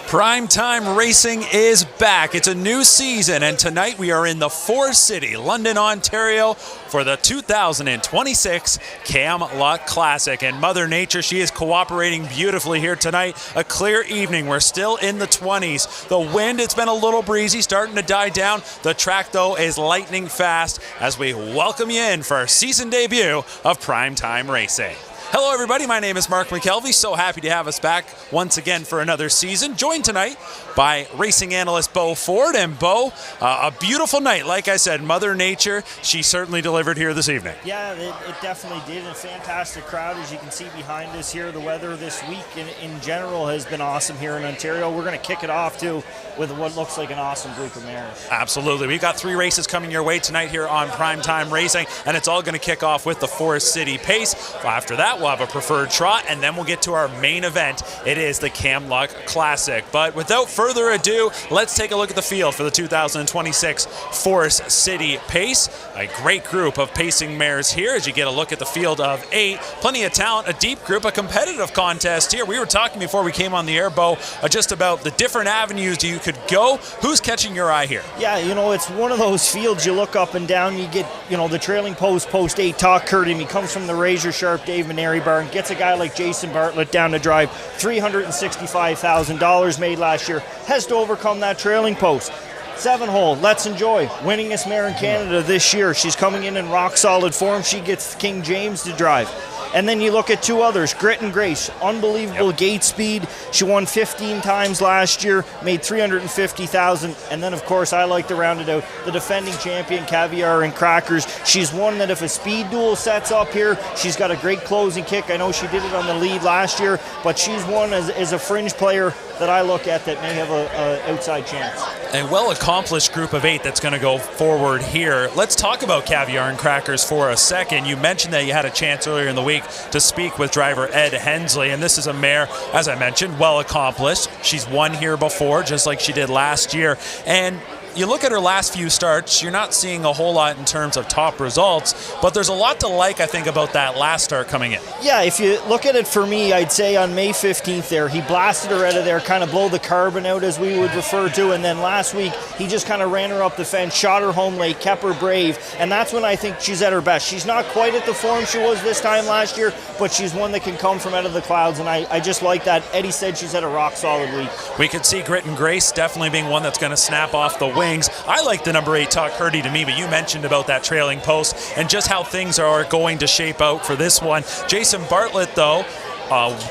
Primetime Racing is back. It's a new season, and tonight we are in the Forest City, London, Ontario, for the 2026 Camluck Classic. And Mother Nature, she is cooperating beautifully here tonight. A clear evening. We're still in the 20s. The wind, it's been a little breezy, starting to die down. The track, though, is lightning fast as we welcome you in for our season debut of Primetime Racing. Hello everybody, my name is Mark McKelvey. So happy to have us back once again for another season. Joined tonight by racing analyst Bo Ford. And Bo, a beautiful night. Like I said, Mother Nature, she certainly delivered here this evening. Yeah, it definitely did. A fantastic crowd, as you can see behind us here. The weather this week in general has been awesome here in Ontario. We're going to kick it off too with what looks like an awesome group of mares. Absolutely. We've got 3 races coming your way tonight here on Primetime Racing, and it's all going to kick off with the Forest City Pace. After that, we'll have a preferred trot, and then we'll get to our main event. It is the Camluck Classic. But without further ado, let's take a look at the field for the 2026 Forest City Pace. A great group of pacing mares here as you get a look at the field of 8. Plenty of talent, a deep group, a competitive contest here. We were talking before we came on the air, Bo, just about the different avenues you could go. Who's catching your eye here? Yeah, you know, it's one of those fields you look up and down, you get, you know, the trailing post 8, Talk Curdy. He comes from the razor sharp Dave Maneri barn, gets a guy like Jason Bartlett down to drive. $365,000 made last year, has to overcome that trailing post. 7-hole, Let's Enjoy, winningest mare in Canada this year. She's coming in rock solid form. She gets King James to drive. And then you look at 2 others, Grit and Grace, unbelievable gate speed. She won 15 times last year, made $350,000. And then, of course, I like to round it out, the defending champion, Caviar and Crackers. She's one that if a speed duel sets up here, she's got a great closing kick. I know she did it on the lead last year, but she's one as a fringe player that I look at that may have an outside chance. A well-accomplished group of 8 that's going to go forward here. Let's talk about Caviar and Crackers for a second. You mentioned that you had a chance earlier in the week to speak with driver Ed Hensley, and this is a mare, as I mentioned, well-accomplished. She's won here before, just like she did last year, and you look at her last few starts, you're not seeing a whole lot in terms of top results, but there's a lot to like, I think, about that last start coming in. Yeah, if you look at it for me, I'd say on May 15th there, he blasted her out of there, kind of blow the carbon out as we would refer to, and then last week he just kind of ran her up the fence, shot her home late, kept her brave, and that's when I think she's at her best. She's not quite at the form she was this time last year, but she's one that can come from out of the clouds, and I just like that. Eddie said she's at a rock solid week. We could see Grit and Grace definitely being one that's going to snap off the wings. I like the number 8 Talk Curdy to me, but you mentioned about that trailing post and just how things are going to shape out for this one. Jason Bartlett, though,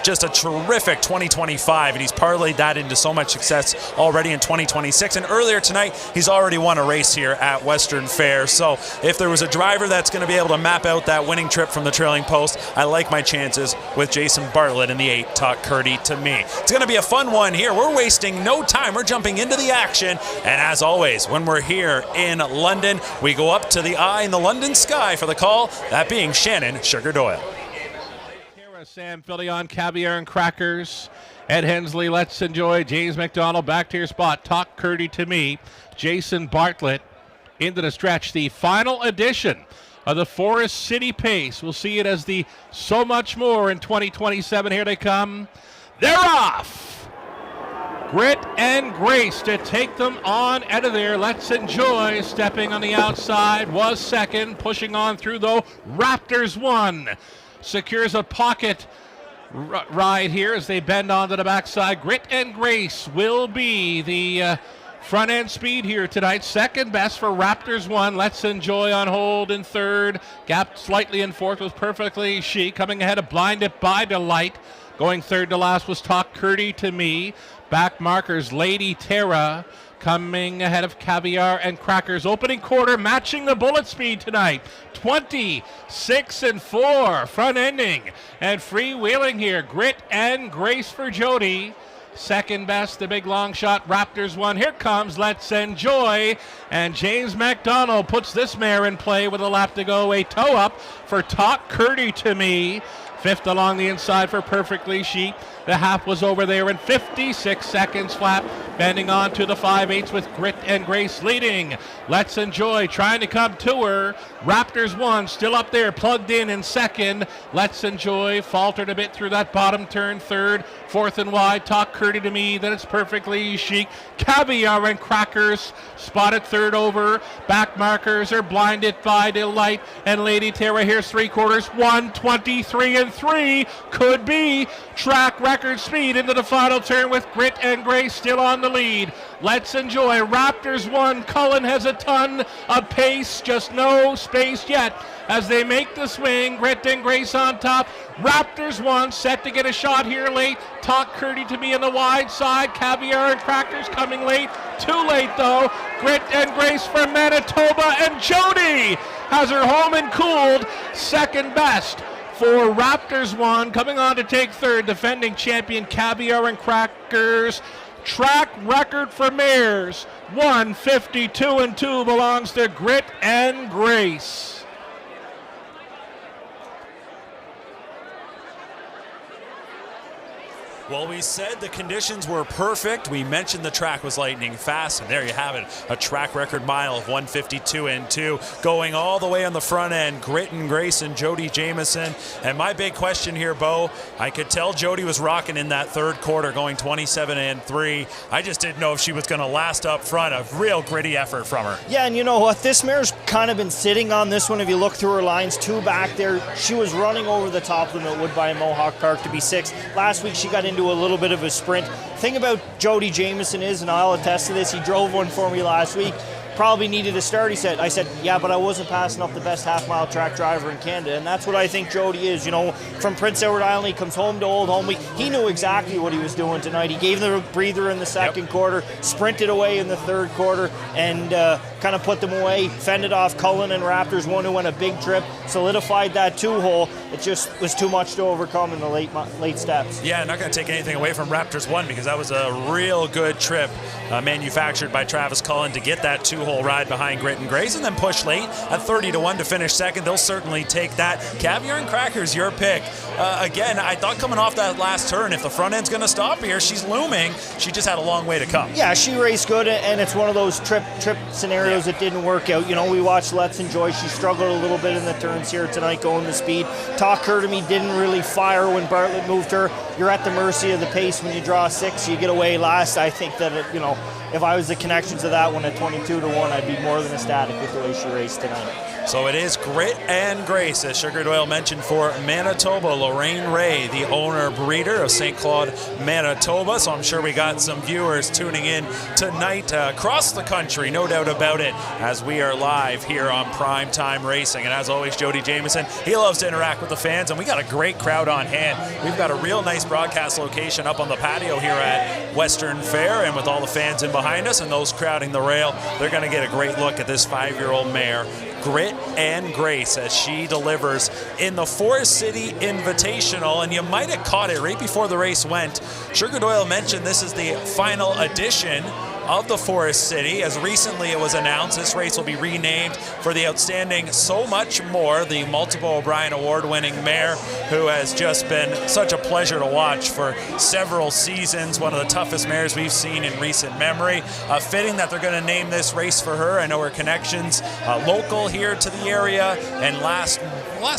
just a terrific 2025, and he's parlayed that into so much success already in 2026. And earlier tonight, he's already won a race here at Western Fair. So if there was a driver that's going to be able to map out that winning trip from the trailing post, I like my chances with Jason Bartlett in the 8 Talk Curdy to me. It's going to be a fun one here. We're wasting no time. We're jumping into the action. And as always, when we're here in London, we go up to the eye in the London sky for the call, that being Shannon Sugar Doyle. Sam Filion, Caviar and Crackers, Ed Hensley, Let's Enjoy, James McDonald, back to your spot, Talk Curdy to me, Jason Bartlett into the stretch. The final edition of the Forest City Pace. We'll see it as the so much more in 2027. Here they come. They're off! Grit and Grace to take them on out of there. Let's Enjoy, stepping on the outside, was second, pushing on through though. Raptors won. Secures a pocket ride here as they bend onto the backside. Grit and Grace will be the front end speed here tonight. Second best for Raptors 1. Let's Enjoy on hold in third. Gap slightly in fourth was Perfectly She. Coming ahead of Blinded by Delight. Going third to last was Talk Curdy to me. Back markers Lady Terra. Coming ahead of Caviar and Crackers. Opening quarter matching the bullet speed tonight. 26-4. Front ending and freewheeling here. Grit and Grace for Jody. Second best, the big long shot. Raptors 1. Here comes Let's Enjoy. And James McDonald puts this mare in play with a lap to go. A toe up for Talk Curdy to me. Fifth along the inside for Perfectly Chic. The half was over there in 56 seconds flat. Bending on to the 5/8 with Grit and Grace leading. Let's Enjoy trying to come to her. Raptors 1 still up there, plugged in second. Let's Enjoy faltered a bit through that bottom turn. Third, fourth and wide. Talk Curdy to Me. Then it's Perfectly Chic. Caviar and Crackers spotted third over. Back markers are blinded by Delight and Lady Terra. Here's 3/4. 1:23 and 3 could be track record speed into the final turn with Grit and Grace still on the lead. Let's Enjoy. Raptors 1. Cullen has a ton of pace, just no space yet as they make the swing. Grit and Grace on top. Raptors 1 set to get a shot here late. Talk Curdy to Me on the wide side. Caviar and Crackers coming late. Too late though. Grit and Grace from Manitoba, and Jody has her home and cooled. Second best for Raptors 1. Coming on to take third, defending champion Caviar and Crackers. Track record for mares, 1:52 and 2 belongs to Grit and Grace. Well, we said the conditions were perfect. We mentioned the track was lightning fast, and there you have it. A track record mile of 1:52 and 2, going all the way on the front end. Grit and Grace and Jody Jamieson. And my big question here, Bo, I could tell Jody was rocking in that third quarter, going 27 and 3. I just didn't know if she was going to last up front. A real gritty effort from her. Yeah, and you know what? This mare's kind of been sitting on this one. If you look through her lines, 2 back there. She was running over the top limit at Woodbine Mohawk Park to be 6th. Last week, she got into a little bit of a sprint. Thing about Jody Jamieson is, and I'll attest to this, he drove one for me last week, probably needed a start, he said. I said, yeah, but I wasn't passing up the best half-mile track driver in Canada, and that's what I think Jody is. You know, from Prince Edward Island, he comes home to Old Home Week. He knew exactly what he was doing tonight. He gave them a breather in the second quarter, sprinted away in the third quarter, and kind of put them away, fended off Cullen and Raptors 1 who went a big trip, solidified that 2-hole. It just was too much to overcome in the late steps. Yeah, not going to take anything away from Raptors 1 because that was a real good trip manufactured by Travis Cullen to get that 2-hole ride behind Grit and Grace and then push late at 30-1 to finish second. They'll certainly take that. Caviar and Crackers, your pick. Again, I thought coming off that last turn, if the front end's going to stop here, she's looming. She just had a long way to come. Yeah, she raced good, and it's one of those trip scenarios that didn't work out. You know, we watched Let's Enjoy. She struggled a little bit in the turns here tonight going the speed. Talk Her to Me didn't really fire when Bartlett moved her. You're at the mercy of the pace when you draw 6. You get away last. I think that, you know, if I was the connections of that one at 22-1, I'd be more than ecstatic with the way she raced tonight. So it is Grit and Grace, as Sugar Doyle mentioned, for Manitoba. Lorraine Ray, the owner-breeder of St. Claude, Manitoba. So I'm sure we got some viewers tuning in tonight across the country, no doubt about it, as we are live here on Primetime Racing. And as always, Jody Jamieson, he loves to interact with the fans, and we got a great crowd on hand. We've got a real nice broadcast location up on the patio here at Western Fair, and with all the fans in behind us and those crowding the rail, they're going to get a great look at this 5-year-old mare, Grit and Grace, as she delivers in the Forest City Invitational. And you might have caught it right before the race went. Sugar Doyle mentioned this is the final edition of the Forest City. As recently it was announced, this race will be renamed for the outstanding So Much More, the multiple O'Brien award-winning mare who has just been such a pleasure to watch for several seasons, one of the toughest mares we've seen in recent memory. Fitting that they're going to name this race for her. I know her connections local here to the area, and last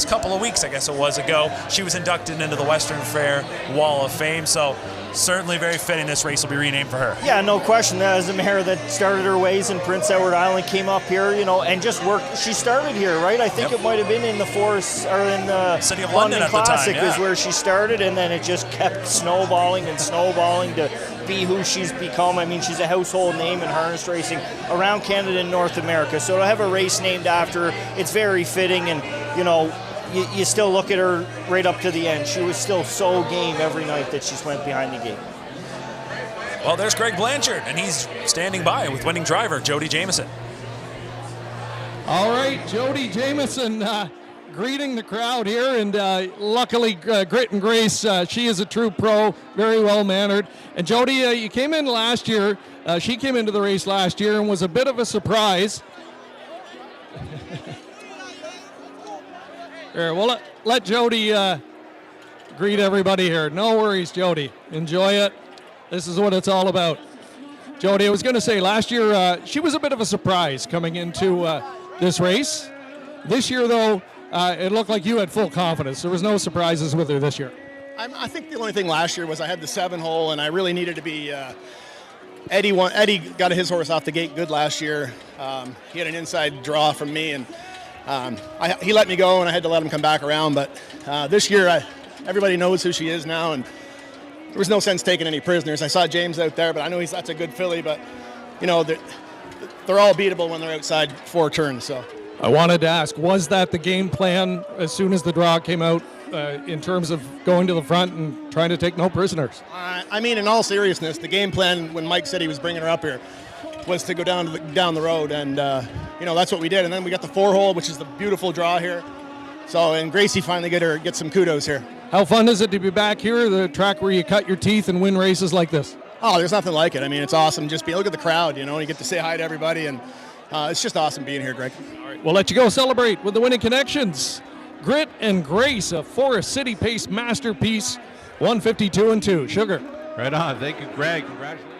couple of weeks, I guess it was ago, she was inducted into the Western Fair Wall of Fame. So certainly very fitting this race will be renamed for her. Yeah, no question. That was a mare that started her ways in Prince Edward Island, came up here, you know, and just worked. She started here, right? I think it might have been in the Forest, or in the City of London at Classic the time, is where she started, and then it just kept snowballing and snowballing to be who she's become. I mean, she's a household name in harness racing around Canada and North America. So to have a race named after her, it's very fitting, and, you know, you still look at her right up to the end. She was still so game every night that she went behind the gate. Well, there's Greg Blanchard, and he's standing by with winning driver Jody Jamieson. All right, Jody Jamieson greeting the crowd here, and luckily Grit and Grace, she is a true pro, very well mannered. And Jody, you came in last year. She came into the race last year and was a bit of a surprise. Here, we'll let Jody greet everybody here. No worries, Jody. Enjoy it. This is what it's all about. Jody, I was going to say, last year she was a bit of a surprise coming into this race. This year, though, it looked like you had full confidence. There was no surprises with her this year. I think the only thing last year was I had the 7-hole, and I really needed to be Eddie got his horse off the gate good last year. He had an inside draw from me, and he let me go, and I had to let him come back around. But this year, everybody knows who she is now, and there was no sense taking any prisoners. I saw James out there, but I know that's a good filly. But they're all beatable when they're outside 4 turns. So I wanted to ask, was that the game plan as soon as the draw came out in terms of going to the front and trying to take no prisoners? I mean, in all seriousness, the game plan when Mike said he was bringing her up here was to go down the road, and that's what we did. And then we got the 4-hole, which is the beautiful draw here. So, and Gracie finally get some kudos here. How fun is it to be back here, the track where you cut your teeth and win races like this? Oh, there's nothing like it. I mean, it's awesome. Look at the crowd, you get to say hi to everybody, and it's just awesome being here, Greg. All right, we'll let you go celebrate with the winning connections. Grit and Grace, a Forest City Pace masterpiece, 152-2. Sugar. Right on. Thank you, Greg. Congratulations.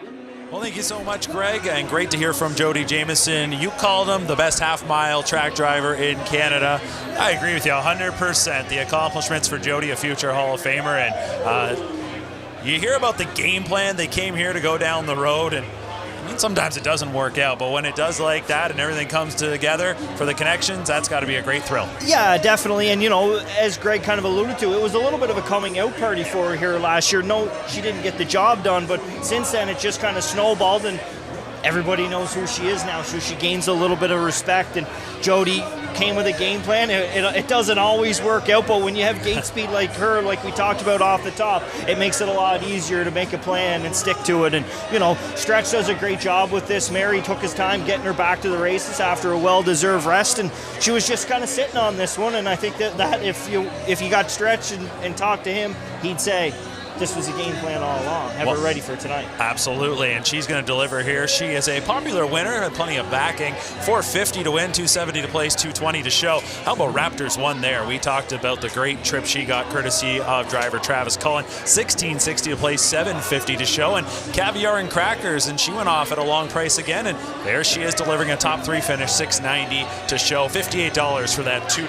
Well, thank you so much, Greg, and great to hear from Jody Jamieson. You called him the best half-mile track driver in Canada. I agree with you 100%. The accomplishments for Jody, a future Hall of Famer, and you hear about the game plan. They came here to go down the road, and sometimes it doesn't work out, but when it does like that and everything comes together for the connections, that's got to be a great thrill. Yeah, definitely. And, as Greg kind of alluded to, it was a little bit of a coming out party for her here last year. No, she didn't get the job done, but since then it just kind of snowballed, and everybody knows who she is now, so she gains a little bit of respect. And Jody came with a game plan. It doesn't always work out, but when you have gate speed like her, like we talked about off the top, it makes it a lot easier to make a plan and stick to it. And Stretch does a great job with this. Mary took his time getting her back to the races after a well-deserved rest, and she was just kind of sitting on this one. And I think that if you got Stretch and talked to him, he'd say this was a game plan all along. Have her ready for tonight. Absolutely, and she's going to deliver here. She is a popular winner, had plenty of backing. $450 to win, $270 to place, $220 to show. How about Raptors won there? We talked about the great trip she got courtesy of driver Travis Cullen. $1660 to place, $750 to show. And Caviar and Crackers, and she went off at a long price again, and there she is delivering a top 3 finish, $690 to show. $58 for that $2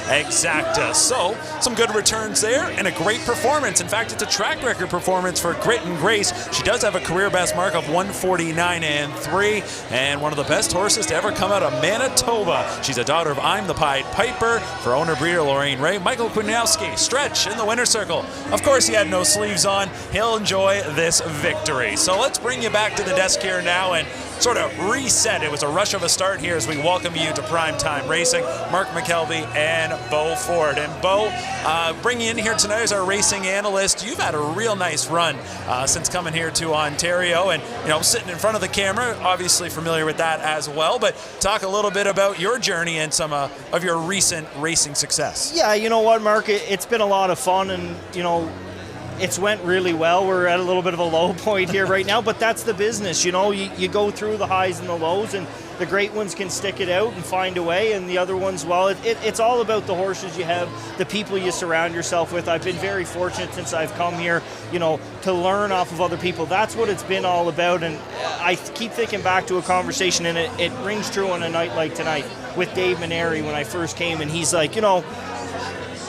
exacta. So some good returns there and a great performance. In fact, it's a track record performance for Grit and Grace. She does have a career best mark of 149.3 and one of the best horses to ever come out of Manitoba. She's a daughter of I'm the Pied Piper for owner breeder Lorraine Ray. Michael Kwinowski, Stretch in the winner's circle. Of course, he had no sleeves on. He'll enjoy this victory. So let's bring you back to the desk here now and sort of reset. It was a rush of a start here as we welcome you to Primetime Racing. Mark McKelvey and Bo Ford. And Bo, bringing you in here tonight as our racing analyst. You've had a real nice run since coming here to Ontario and, sitting in front of the camera, obviously familiar with that as well. But talk a little bit about your journey and some of your recent racing success. Yeah, you know what, Mark? It's been a lot of fun, and, it's went really well. We're at a little bit of a low point here right now, but that's the business. You go through the highs and the lows, and the great ones can stick it out and find a way, and the other ones, well, it's all about the horses you have, the people you surround yourself with. I've been very fortunate since I've come here, to learn off of other people. That's what it's been all about, and I keep thinking back to a conversation, and it rings true on a night like tonight with Dave Maneri when I first came, and he's like,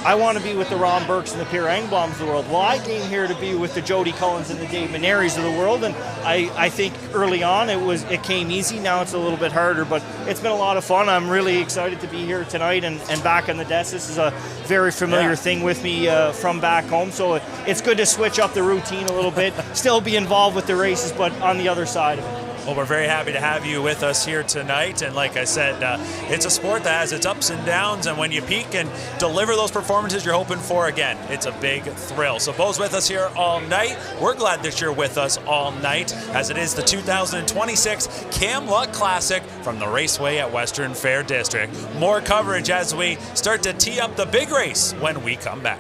I want to be with the Ron Burks and the Pierre Engblom's of the world. Well, I came here to be with the Jody Cullens and the Dave Maneris of the world, and I think early on it came easy. Now it's a little bit harder, but it's been a lot of fun. I'm really excited to be here tonight and back on the desk. This is a very familiar thing with me from back home, so it's good to switch up the routine a little bit, still be involved with the races, but on the other side of it. Well, we're very happy to have you with us here tonight. And like I said, it's a sport that has its ups and downs. And when you peak and deliver those performances you're hoping for, again, it's a big thrill. So Bo's with us here all night. We're glad that you're with us all night as it is the 2026 Camluck Classic from the Raceway at Western Fair District. More coverage as we start to tee up the big race when we come back.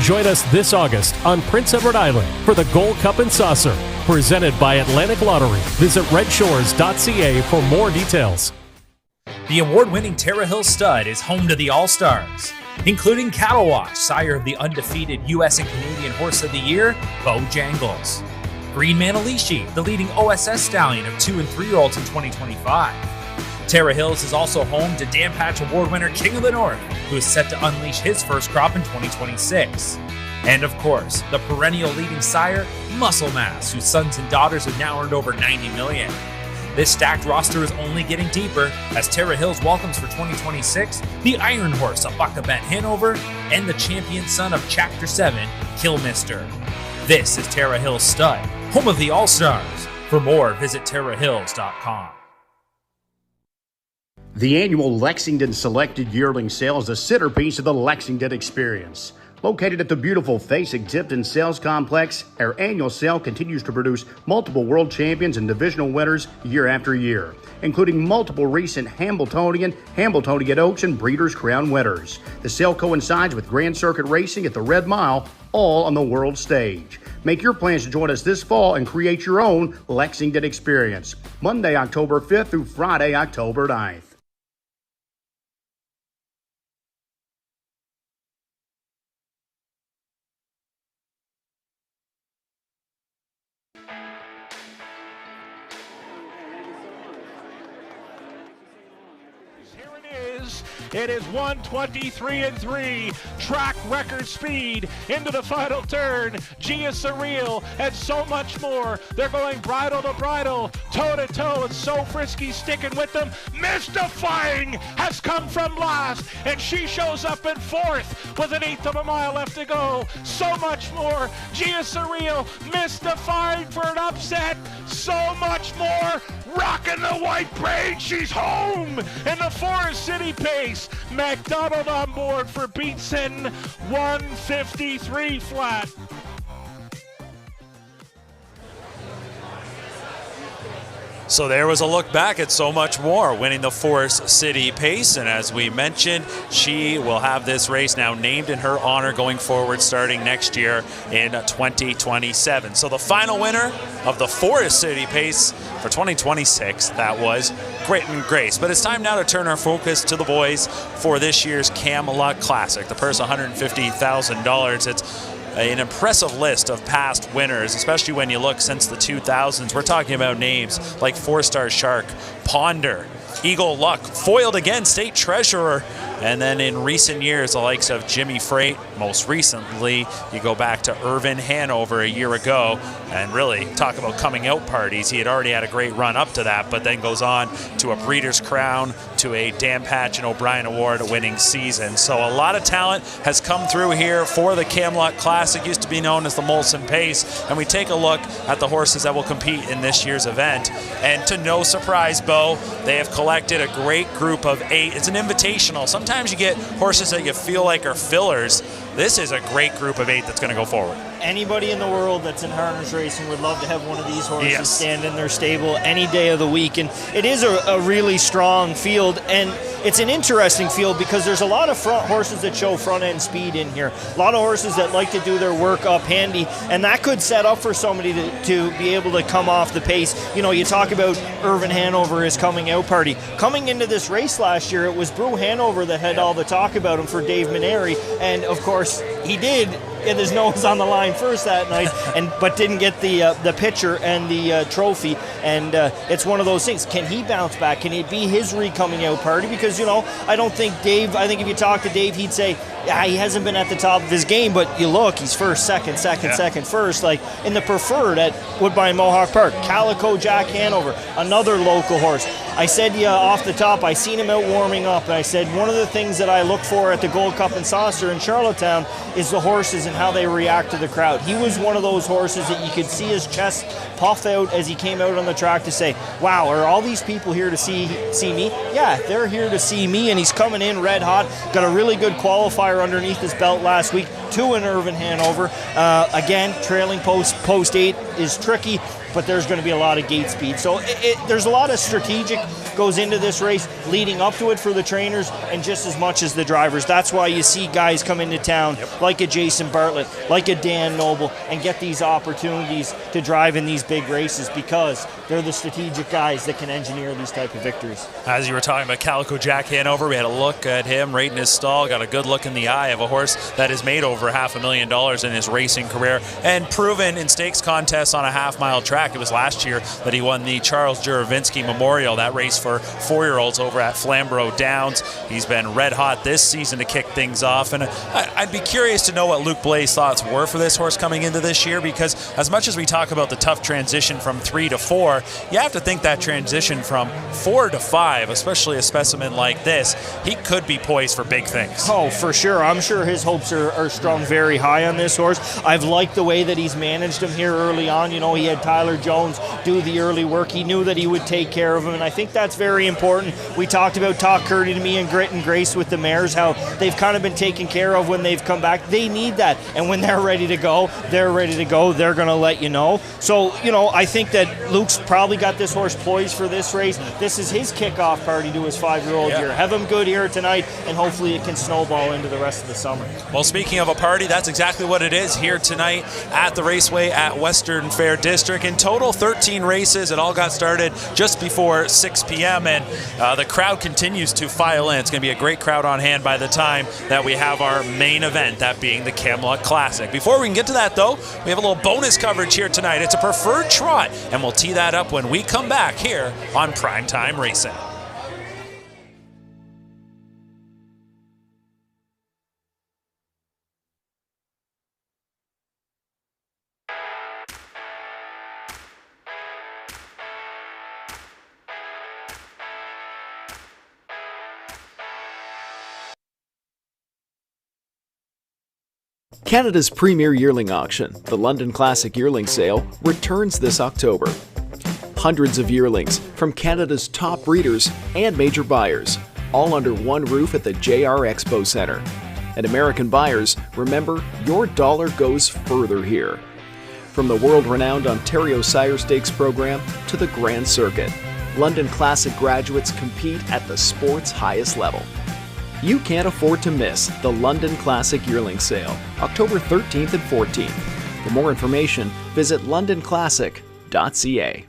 Join us this August on Prince Edward Island for the Gold Cup and Saucer, presented by Atlantic Lottery. Visit redshores.ca for more details. The award-winning Terra Hill Stud is home to the All-Stars, including Cattle Wash, sire of the undefeated U.S. and Canadian Horse of the Year, Bo Jangles. Green Manalishi, the leading OSS stallion of 2- and 3-year-olds in 2025. Terra Hills is also home to Dam Patch Award winner King of the North, who is set to unleash his first crop in 2026. And of course, the perennial leading sire, Muscle Mass, whose sons and daughters have now earned over $90 million. This stacked roster is only getting deeper as Terra Hills welcomes for 2026 the Iron Horse of Buckabent Hanover and the champion son of Chapter 7, Killmister. This is Terra Hills Stud, home of the All-Stars. For more, visit terrahills.com. The annual Lexington Selected Yearling Sale is the centerpiece of the Lexington experience. Located at the beautiful Fasig-Tipton Sales Complex, our annual sale continues to produce multiple world champions and divisional winners year after year, including multiple recent Hambletonian Oaks, and Breeders' Crown winners. The sale coincides with Grand Circuit Racing at the Red Mile, all on the world stage. Make your plans to join us this fall and create your own Lexington experience. Monday, October 5th through Friday, October 9th. It is 1:23.3, track record speed into the final turn. Gia Surreal and so much more. They're going bridle to bridle, toe to toe. It's So Frisky sticking with them. Mystifying has come from last, and she shows up in fourth with 1/8 of a mile left to go. So much more. Gia Surreal, Mystifying for an upset. So much more. Rocking the white braid, she's home in the Forest City pace. McDonald on board for Beatson, 1:53 flat. So there was a look back at So Much More, winning the Forest City Pace. And as we mentioned, she will have this race now named in her honor going forward starting next year in 2027. So the final winner of the Forest City Pace for 2026, that was Grit and Grace. But it's time now to turn our focus to the boys for this year's Camluck Classic. The purse, $150,000. It's an impressive list of past winners, especially when you look since the 2000s. We're talking about names like 4-Star Shark, Ponder, Eagle Luck, foiled again, State Treasurer, and then in recent years, the likes of Jimmy Freight. Most recently, you go back to Irvin Hanover a year ago, and really talk about coming out parties. He had already had a great run up to that, but then goes on to a Breeders' Crown, to a Dan Patch and O'Brien Award winning season. So a lot of talent has come through here for the Camluck Classic, used to be known as the Molson Pace, and we take a look at the horses that will compete in this year's event. And to no surprise, Bo, they have collected a great group of 8. It's an invitational. Sometimes you get horses that you feel like are fillers. This is a great group of 8 that's going to go forward. Anybody in the world that's in harness racing would love to have one of these horses stand in their stable any day of the week. And it is a really strong field, and it's an interesting field because there's a lot of front horses that show front end speed in here. A lot of horses that like to do their work up handy, and that could set up for somebody to be able to come off the pace. You know, you talk about Irvin Hanover, his coming out party. Coming into this race last year, it was Brew Hanover that had all the talk about him for Dave Maneri, and of course he did get his nose on the line first that night, but didn't get the picture and the trophy. And it's one of those things. Can he bounce back? Can it be his re-coming out party? Because, you know, I don't think Dave, I think if you talk to Dave, he'd say, yeah, he hasn't been at the top of his game, but you look, he's first, second, first. Like in the preferred at Woodbine Mohawk Park, Calico Jack Hanover, another local horse. I said off the top, I seen him out warming up, and I said one of the things that I look for at the Gold Cup and Saucer in Charlottetown is the horses and how they react to the crowd. He was one of those horses that you could see his chest puff out as he came out on the track to say, wow, are all these people here to see me? Yeah, they're here to see me, and he's coming in red hot. Got a really good qualifier underneath his belt last week, 2 in Irvin Hanover. Again, trailing post 8 is tricky. but there's going to be a lot of gate speed. So there's a lot of strategic goes into this race leading up to it for the trainers and just as much as the drivers. That's why you see guys come into town like a Jason Bartlett, like a Dan Noble, and get these opportunities to drive in these big races because they're the strategic guys that can engineer these type of victories. As you were talking about Calico Jack Hanover, we had a look at him right in his stall, got a good look in the eye of a horse that has made over $500,000 in his racing career and proven in stakes contests on a half-mile track. It was last year that he won the Charles Juravinski Memorial, that race for 4-year-olds over at Flamborough Downs. He's been red hot this season to kick things off, and I'd be curious to know what Luke Blais' thoughts were for this horse coming into this year, because as much as we talk about the tough transition from 3 to 4, you have to think that transition from 4 to 5, especially a specimen like this, he could be poised for big things. Oh, for sure. I'm sure his hopes are strung very high on this horse. I've liked the way that he's managed him here early on. You know, he had Tyler Jones do the early work. He knew that he would take care of him, and I think that's very important. We talked about Talk Curdy to Me and Grit and Grace with the mares, how they've kind of been taken care of when they've come back. They need that, and when they're ready to go, they're ready to go. They're going to let you know. So, you know, I think that Luke's probably got this horse poised for this race. This is his kickoff party to his 5-year-old year. Have him good here tonight, and hopefully it can snowball into the rest of the summer. Well, speaking of a party, that's exactly what it is here tonight at the Raceway at Western Fair District. In total, 13 races. It all got started just before 6 p.m., and the crowd continues to file in. It's going to be a great crowd on hand by the time that we have our main event, that being the Camluck Classic. Before we can get to that, though, we have a little bonus coverage here tonight. It's a preferred trot, and we'll tee that up when we come back here on Primetime Racing. Canada's premier yearling auction, the London Classic Yearling Sale, returns this October. Hundreds of yearlings from Canada's top breeders and major buyers, all under one roof at the JR Expo Centre. And American buyers, remember, your dollar goes further here. From the world-renowned Ontario Sire Stakes program to the Grand Circuit, London Classic graduates compete at the sport's highest level. You can't afford to miss the London Classic Yearling Sale, October 13th and 14th. For more information, visit londonclassic.ca.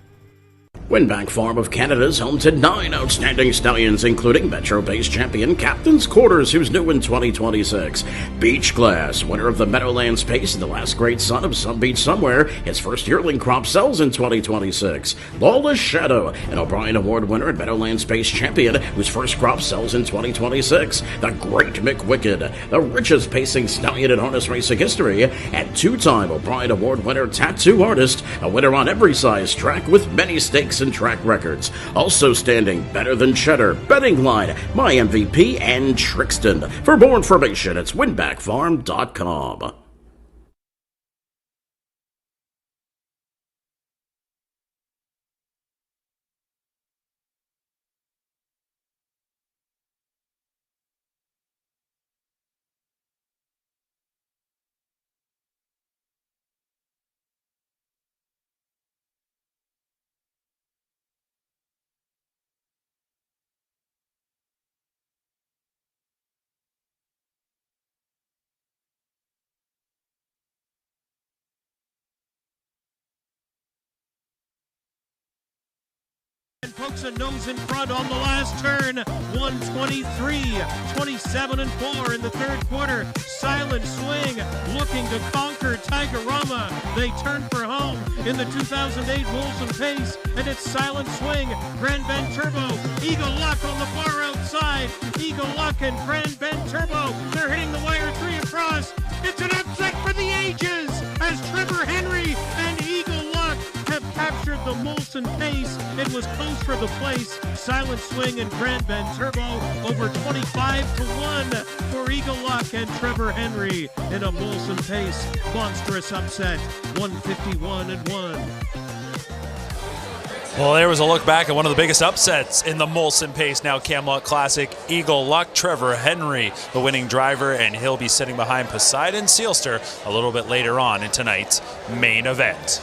Winbank Farm of Canada's home to 9 outstanding stallions, including Metro-based champion Captain's Quarters, who's new in 2026. Beach Glass, winner of the Meadowlands Pace and the last great son of Some Beach Somewhere, his first yearling crop sells in 2026. Lawless Shadow, an O'Brien Award winner and Meadowlands Pace champion, whose first crop sells in 2026. The Great McWicked, the richest pacing stallion in harness racing history, and two-time O'Brien Award winner Tattoo Artist, a winner on every size track with many stakes and track records. Also standing Better Than Cheddar, Betting Line, My MVP, and Trixton. For more information, it's winbackfarm.com. Pokes a nose in front on the last turn. 123, 27 and 4 in the third quarter. Silent Swing looking to conquer Tigerama. They turn for home in the 2008 Molson Pace, and it's Silent Swing, Grand Bend Turbo, Eagle Luck on the far outside. Eagle Luck and Grand Bend Turbo. They're hitting the wire 3 across. It's an upset for the ages as Trevor Henry and Eagle Luck have captured the Molson Pace. It was close for the place. Silent Swing and Grand Bend Turbo over 25-1 for Eagle Luck and Trevor Henry in a Molson Pace monstrous upset, 151-1. Well, there was a look back at one of the biggest upsets in the Molson Pace, now Camluck Classic. Eagle Luck, Trevor Henry, the winning driver, and he'll be sitting behind Poseidon Sealster a little bit later on in tonight's main event.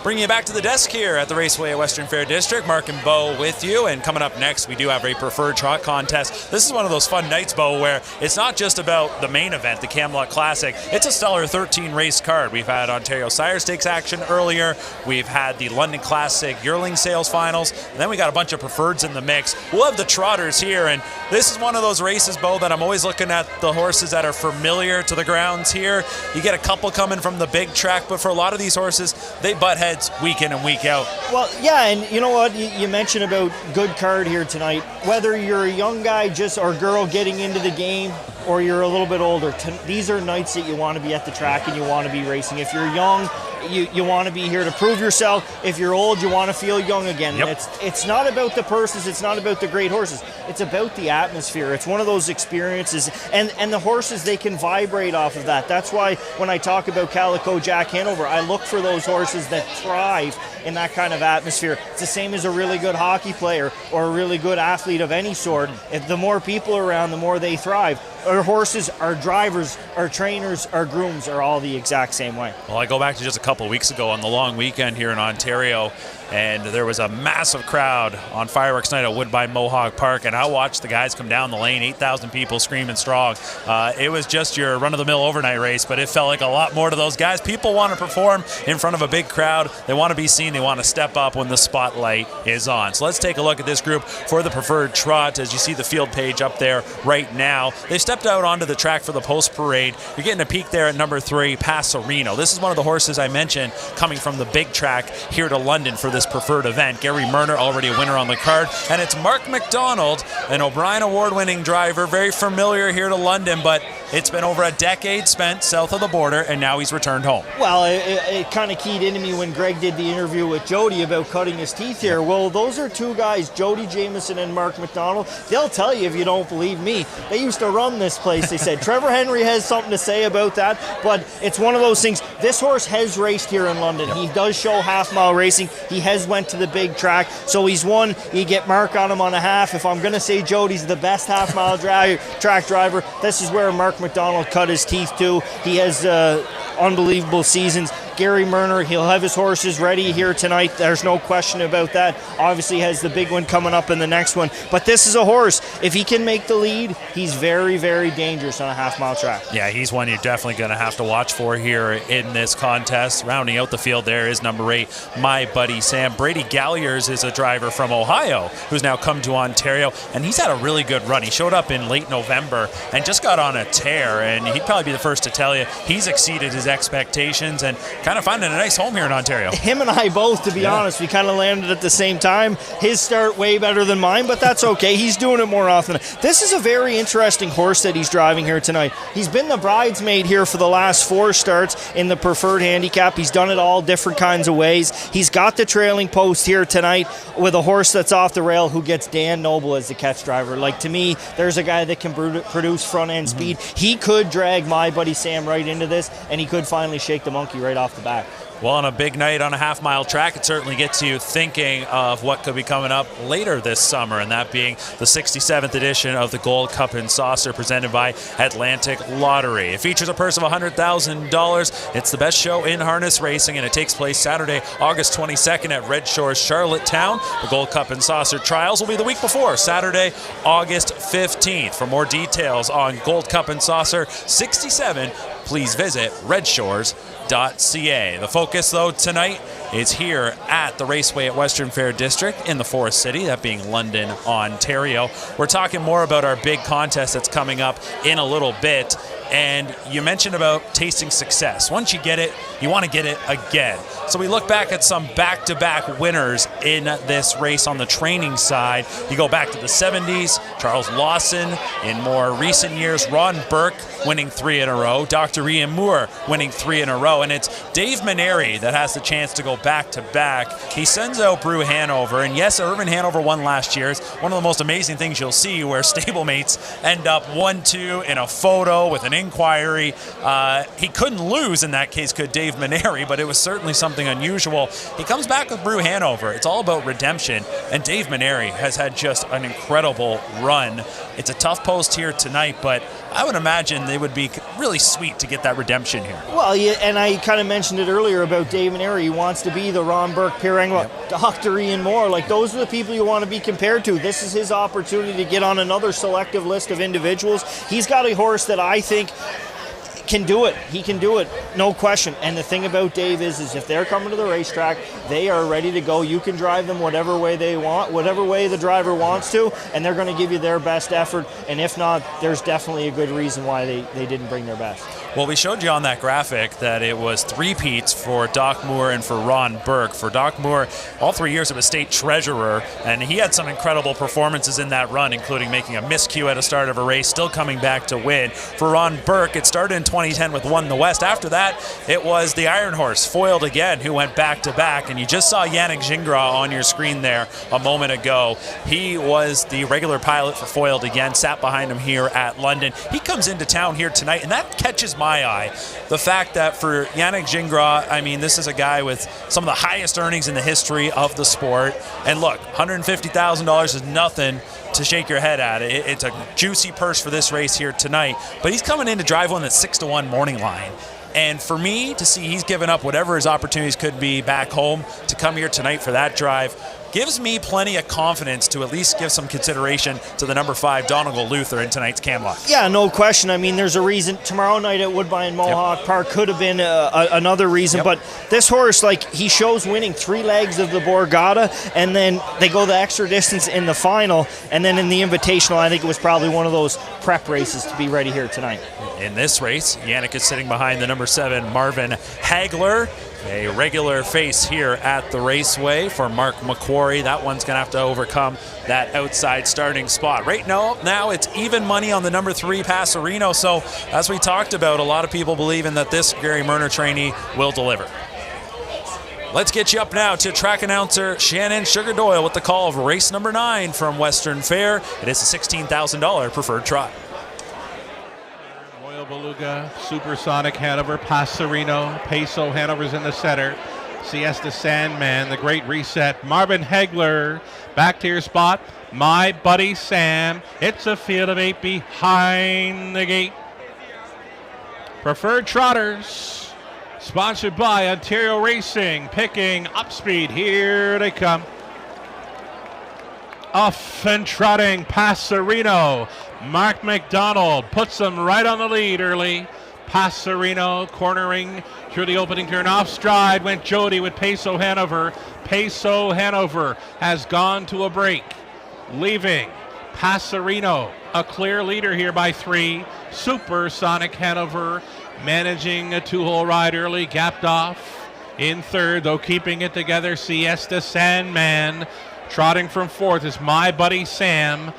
Bringing you back to the desk here at the Raceway at Western Fair District. Mark and Bo with you. And coming up next, we do have a preferred trot contest. This is one of those fun nights, Bo, where it's not just about the main event, the Camluck Classic. It's a stellar 13 race card. We've had Ontario Sire Stakes action earlier. We've had the London Classic yearling sales finals. And then we got a bunch of preferreds in the mix. We'll have the trotters here. And this is one of those races, Bo, that I'm always looking at the horses that are familiar to the grounds here. You get a couple coming from the big track, but for a lot of these horses, they butt heads week in and week out. Well, yeah, and you know what? You mentioned about good card here tonight. Whether you're a young guy or girl getting into the game, or you're a little bit older, these are nights that you want to be at the track and you want to be racing. If you're young, you want to be here to prove yourself. If you're old, you want to feel young again. Yep. And it's not about the purses, it's not about the great horses. It's about the atmosphere. It's one of those experiences. And the horses, they can vibrate off of that. That's why when I talk about Calico Jack Hanover, I look for those horses that thrive in that kind of atmosphere. It's the same as a really good hockey player or a really good athlete of any sort. If the more people around, the more they thrive. Our horses, our drivers, our trainers, our grooms are all the exact same way. Well, I go back to just a couple of weeks ago on the long weekend here in Ontario, and there was a massive crowd on Fireworks Night at Woodbine Mohawk Park, and I watched the guys come down the lane, 8,000 people screaming strong. It was just your run-of-the-mill overnight race, but it felt like a lot more to those guys. People want to perform in front of a big crowd. They want to be seen. They want to step up when the spotlight is on. So let's take a look at this group for the preferred trot. As you see the field page up there right now, they stepped out onto the track for the post parade. You're getting a peek there at number 3, Passerino. This is one of the horses I mentioned coming from the big track here to London for this preferred event. Gary Murner, already a winner on the card, and it's Mark McDonald, an O'Brien award-winning driver, very familiar here to London, but it's been over a decade spent south of the border, and now he's returned home. Well, it kind of keyed into me when Greg did the interview with Jody about cutting his teeth here. Well, those are two guys, Jody Jamieson and Mark McDonald. They'll tell you if you don't believe me. They used to run this place, they said. Trevor Henry has something to say about that, but it's one of those things. This horse has raced here in London. He does show half-mile racing. He has went to the big track, so he's won. You get Mark on him on a half. If I'm going to say Jody's the best half-mile track driver, this is where Mark McDonald cut his teeth to. He has unbelievable seasons. Gary Murner, he'll have his horses ready here tonight. There's no question about that. Obviously has the big one coming up in the next one. But this is a horse. If he can make the lead, he's very, very dangerous on a half-mile track. Yeah, he's one you're definitely going to have to watch for here in this contest. Rounding out the field there is number 8, My Buddy Sam. Brady Galliers is a driver from Ohio who's now come to Ontario, and he's had a really good run. He showed up in late November and just got on a tear, and he'd probably be the first to tell you he's exceeded his expectations and kind of finding a nice home here in Ontario. Him and I both, to be honest, we kind of landed at the same time. His start way better than mine, but that's okay. He's doing it more often. This is a very interesting horse that he's driving here tonight. He's been the bridesmaid here for the last 4 starts in the preferred handicap. He's done it all different kinds of ways. He's got the trailing post here tonight with a horse that's off the rail who gets Dan Noble as the catch driver. Like, to me, there's a guy that can produce front-end speed. He could drag My Buddy Sam right into this, and he could finally shake the monkey right off the back. Well, on a big night on a half-mile track, it certainly gets you thinking of what could be coming up later this summer, and that being the 67th edition of the Gold Cup and Saucer presented by Atlantic Lottery. It features a purse of $100,000. It's the best show in harness racing, and it takes place Saturday, August 22nd at Red Shores, Charlottetown. The Gold Cup and Saucer trials will be the week before, Saturday, August 15th. For more details on Gold Cup and Saucer 67, please visit redshores.ca. The focus, though, tonight is here at the Raceway at Western Fair District in the Forest City, that being London, Ontario. We're talking more about our big contest that's coming up in a little bit. And you mentioned about tasting success. Once you get it, you want to get it again. So we look back at some back-to-back winners in this race on the training side. You go back to the 70s, Charles Lawson. In more recent years, Ron Burke winning 3 in a row, Dr. Ian Moore winning 3 in a row. And it's Dave Maneri that has the chance to go back-to-back. He sends out Brew Hanover. And yes, Irvin Hanover won last year. It's one of the most amazing things you'll see where stablemates end up 1-2 in a photo with an inquiry. He couldn't lose in that case, could Dave Maneri, but it was certainly something unusual. He comes back with Brew Hanover. It's all about redemption, and Dave Maneri has had just an incredible run. It's a tough post here tonight, but I would imagine they would be really sweet to get that redemption here. Well, yeah, and I kind of mentioned it earlier about Dave Maneri. He wants to to be the Ron Burke, Pierre Engvall, Dr. Ian Moore. Like, those are the people you want to be compared to. This is his opportunity to get on another selective list of individuals. He's got a horse that I think can do it. He can do it, no question. And the thing about Dave is if they're coming to the racetrack, they are ready to go. You can drive them whatever way they want, whatever way the driver wants to, and they're going to give you their best effort. And if not, there's definitely a good reason why they didn't bring their best. Well, we showed you on that graphic that it was three-peats for Doc Moore and for Ron Burke. For Doc Moore, all 3 years of a state treasurer, and he had some incredible performances in that run, including making a miscue at a start of a race, still coming back to win. For Ron Burke, it started in 2010 with Won the West. After that, it was the Iron Horse, Foiled Again, who went back-to-back, and you just saw Yannick Gingras on your screen there a moment ago. He was the regular pilot for Foiled Again, sat behind him here at London. He comes into town here tonight, and that catches my eye. The fact that for Yannick Gingras, I mean, this is a guy with some of the highest earnings in the history of the sport. And look, $150,000 is nothing to shake your head at. It's a juicy purse for this race here tonight. But he's coming in to drive one that's 6-1 morning line. And for me to see he's given up whatever his opportunities could be back home to come here tonight for that drive gives me plenty of confidence to at least give some consideration to the number 5 Donegal Luther in tonight's Camluck. Yeah, no question. I mean, there's a reason. Tomorrow night at Woodbine Mohawk Park could have been another reason, but this horse, like, he shows winning 3 legs of the Borgata, and then they go the extra distance in the final, and then in the Invitational, I think it was probably one of those prep races to be ready here tonight. In this race, Yannick is sitting behind the number 7 Marvin Hagler. A regular face here at the raceway for Mark McQuarrie. That one's going to have to overcome that outside starting spot. Right now it's even money on the number 3 Passerino. So as we talked about, a lot of people believing that this Gary Murner trainee will deliver. Let's get you up now to track announcer Shannon Sugar Doyle with the call of race number 9 from Western Fair. It is a $16,000 preferred trot. Beluga, Supersonic Hanover, Passerino, Peso Hanover's in the center, Siesta Sandman, the Great Reset, Marvin Hagler, back to your spot, My Buddy Sam, it's a field of 8 behind the gate. Preferred Trotters, sponsored by Ontario Racing, picking up speed, here they come. Off and trotting, Passerino. Mark McDonald puts them right on the lead early. Passerino cornering through the opening turn. Off stride went Jody with Peso Hanover. Peso Hanover has gone to a break, leaving Passerino a clear leader here by 3. Supersonic Hanover managing a 2-hole ride early, gapped off in third, though keeping it together. Siesta Sandman trotting from 4th is My Buddy Sam.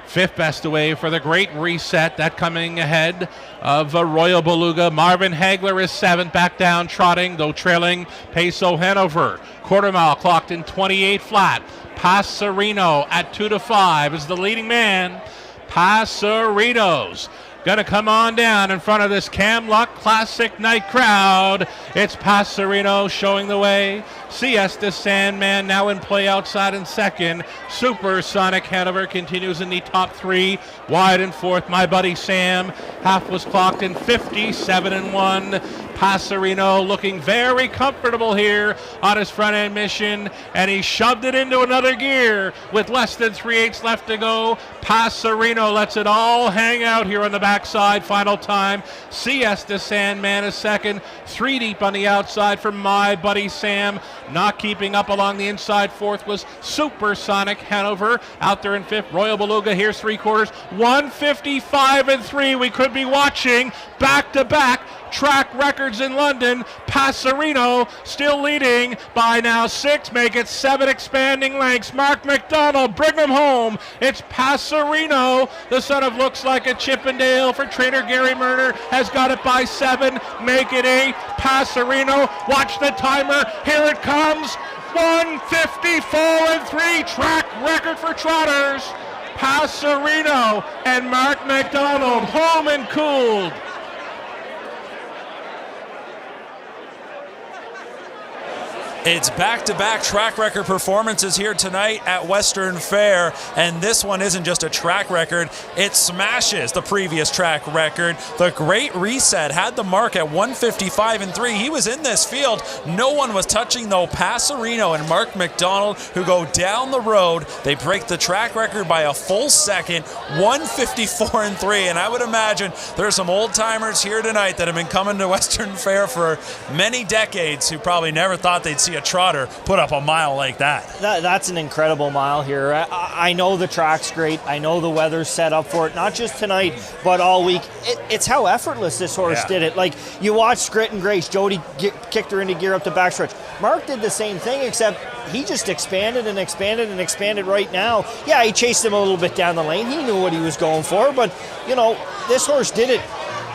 5th best away for the Great Reset. That coming ahead of Royal Beluga. Marvin Hagler is 7th, back down trotting, though trailing Peso Hanover. Quarter mile clocked in 28 flat. Passerino at 2-5 is the leading man. Passerino's going to come on down in front of this Camluck Classic Night crowd. It's Passerino showing the way. Siesta Sandman now in play outside in second. Supersonic Hanover continues in the top 3. Wide in 4th, My Buddy Sam. Half was clocked in 57-1. Passerino looking very comfortable here on his front end mission, and he shoved it into another gear with less than 3/8 left to go. Passerino lets it all hang out here on the backside. Final time, Siesta Sandman is second. 3 deep on the outside for My Buddy Sam. Not keeping up along the inside. 4th was Supersonic Hanover. Out there in 5th, Royal Beluga. Here's 3/4. 155-3. We could be watching back-to-back track records in London. Passerino still leading by now 6, make it 7 expanding lengths. Mark McDonald, bring him home. It's Passerino, the son of looks like a Chippendale for trainer Gary Murner, has got it by 7, make it 8. Passerino, watch the timer, here it comes. 154-3, track record for trotters. Passerino and Mark McDonald home and cooled. It's back-to-back track record performances here tonight at Western Fair, and this one isn't just a track record, it smashes the previous track record. The Great Reset had the mark at 155.3. He was in this field. No one was touching, though. Passarino and Mark McDonald, who go down the road, they break the track record by a full second, 154.3. And I would imagine there's some old-timers here tonight that have been coming to Western Fair for many decades who probably never thought they'd see a trotter put up a mile like that. That's an incredible mile here. I know the track's great. I know the weather's set up for it, not just tonight, but all week. It's how effortless this horse did it. Like, you watch Grit and Grace, Jody kicked her into gear up the backstretch. Mark did the same thing, except he just expanded and expanded and expanded right now. Yeah, he chased him a little bit down the lane. He knew what he was going for, but, you know, this horse did it.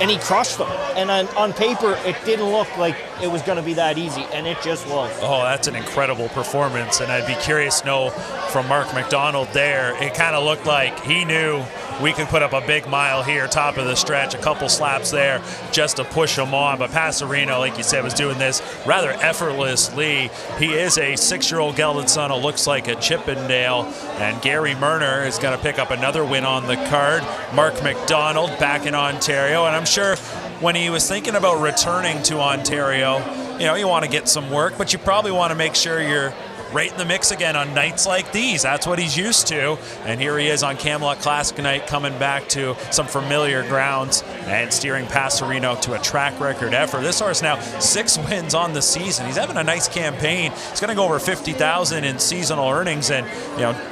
And he crushed them. And on paper, it didn't look like it was going to be that easy, and it just was. Oh, that's an incredible performance. And I'd be curious to know from Mark McDonald there, it kind of looked like he knew we could put up a big mile here, top of the stretch, a couple slaps there just to push him on. But Passarino, like you said, was doing this rather effortlessly. He is a 6-year-old gelded son who looks like a Chippendale. And Gary Murner is going to pick up another win on the card. Mark McDonald back in Ontario. And I'm sure when he was thinking about returning to Ontario, you know, you want to get some work, but you probably want to make sure you're right in the mix again on nights like these. That's what he's used to. And here he is on Camluck Classic night, coming back to some familiar grounds and steering Passarino to a track record effort. This horse now 6 wins on the season. He's having a nice campaign. He's going to go over $50,000 in seasonal earnings, and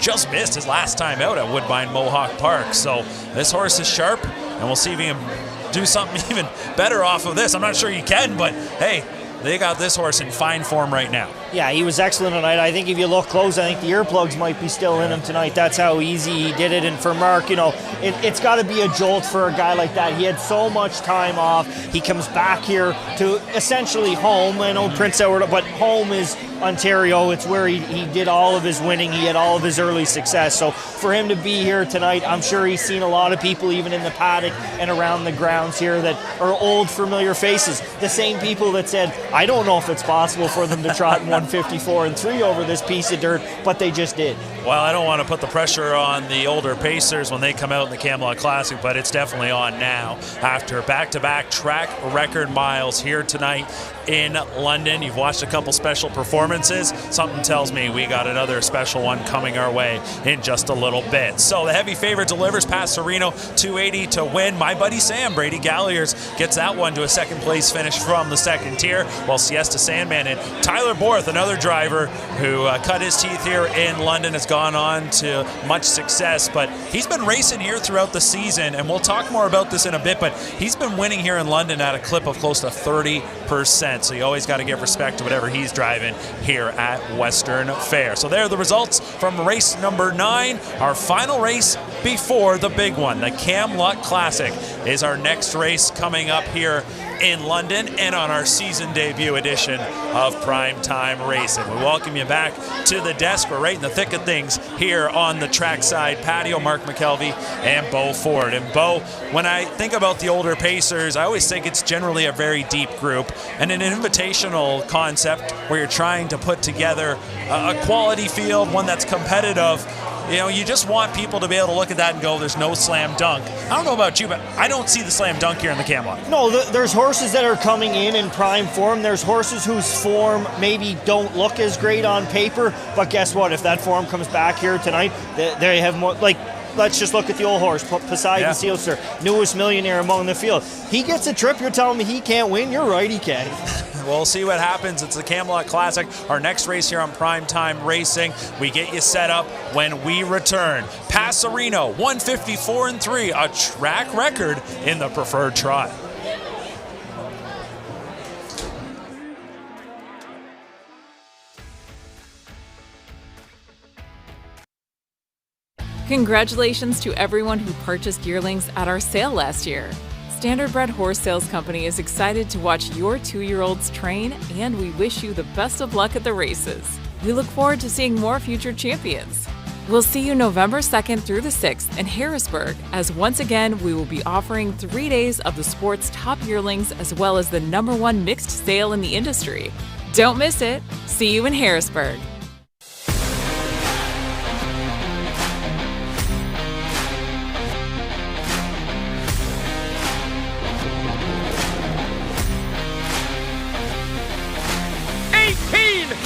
just missed his last time out at Woodbine Mohawk Park. So this horse is sharp, and we'll see if he can do something even better off of this. I'm not sure he can, but hey, they got this horse in fine form right now. Yeah, he was excellent tonight. I think if you look close, I think the earplugs might be still in him tonight. That's how easy he did it. And for Mark, it's got to be a jolt for a guy like that. He had so much time off. He comes back here to essentially home. I know Prince Edward, but home is Ontario. It's where he did all of his winning. He had all of his early success. So for him to be here tonight, I'm sure he's seen a lot of people even in the paddock and around the grounds here that are old familiar faces. The same people that said, I don't know if it's possible for them to trot in 154.3 over this piece of dirt, but they just did. Well, I don't want to put the pressure on the older pacers when they come out in the Camluck Classic, but it's definitely on now after back-to-back track record miles here tonight in London. You've watched a couple special performances. Something tells me we got another special one coming our way in just a little bit. So the heavy favorite delivers. Passarino 280 to win. My buddy Sam, Brady Galliers, gets that one to a second place finish from the second tier, while Siesta Sandman and Tyler Borth, another driver who cut his teeth here in London, has gone on to much success, but he's been racing here throughout the season, and we'll talk more about this in a bit, but he's been winning here in London at a clip of close to 30%, so you always got to give respect to whatever he's driving here at Western Fair. So there are the results from race number 9, our final race before the big one. The Camluck Classic is our next race coming up here in London and on our season debut edition of Primetime Racing. We welcome you back to the desk. We're right in the thick of things here on the trackside patio. Mark McKelvey and Bo Ford. And Bo, when I think about the older pacers, I always think it's generally a very deep group and an invitational concept where you're trying to put together a quality field, one that's competitive. You just want people to be able to look at that and go, there's no slam dunk. I don't know about you, but I don't see the slam dunk here in the Camluck. No, there's horses that are coming in prime form. There's horses whose form maybe don't look as great on paper, but guess what? If that form comes back here tonight, they have more, like, let's just look at the old horse, Poseidon Sealster, newest millionaire among the field. He gets a trip, you're telling me he can't win? You're right, he can. We'll see what happens. It's the Camluck Classic, our next race here on Primetime Racing. We get you set up when we return. Passarino, 154.3, a track record in the preferred trot. Congratulations to everyone who purchased yearlings at our sale last year. Standardbred Horse Sales Company is excited to watch your 2-year-olds train, and we wish you the best of luck at the races. We look forward to seeing more future champions. We'll see you November 2nd through the 6th in Harrisburg, as once again we will be offering 3 days of the sport's top yearlings as well as the #1 mixed sale in the industry. Don't miss it. See you in Harrisburg.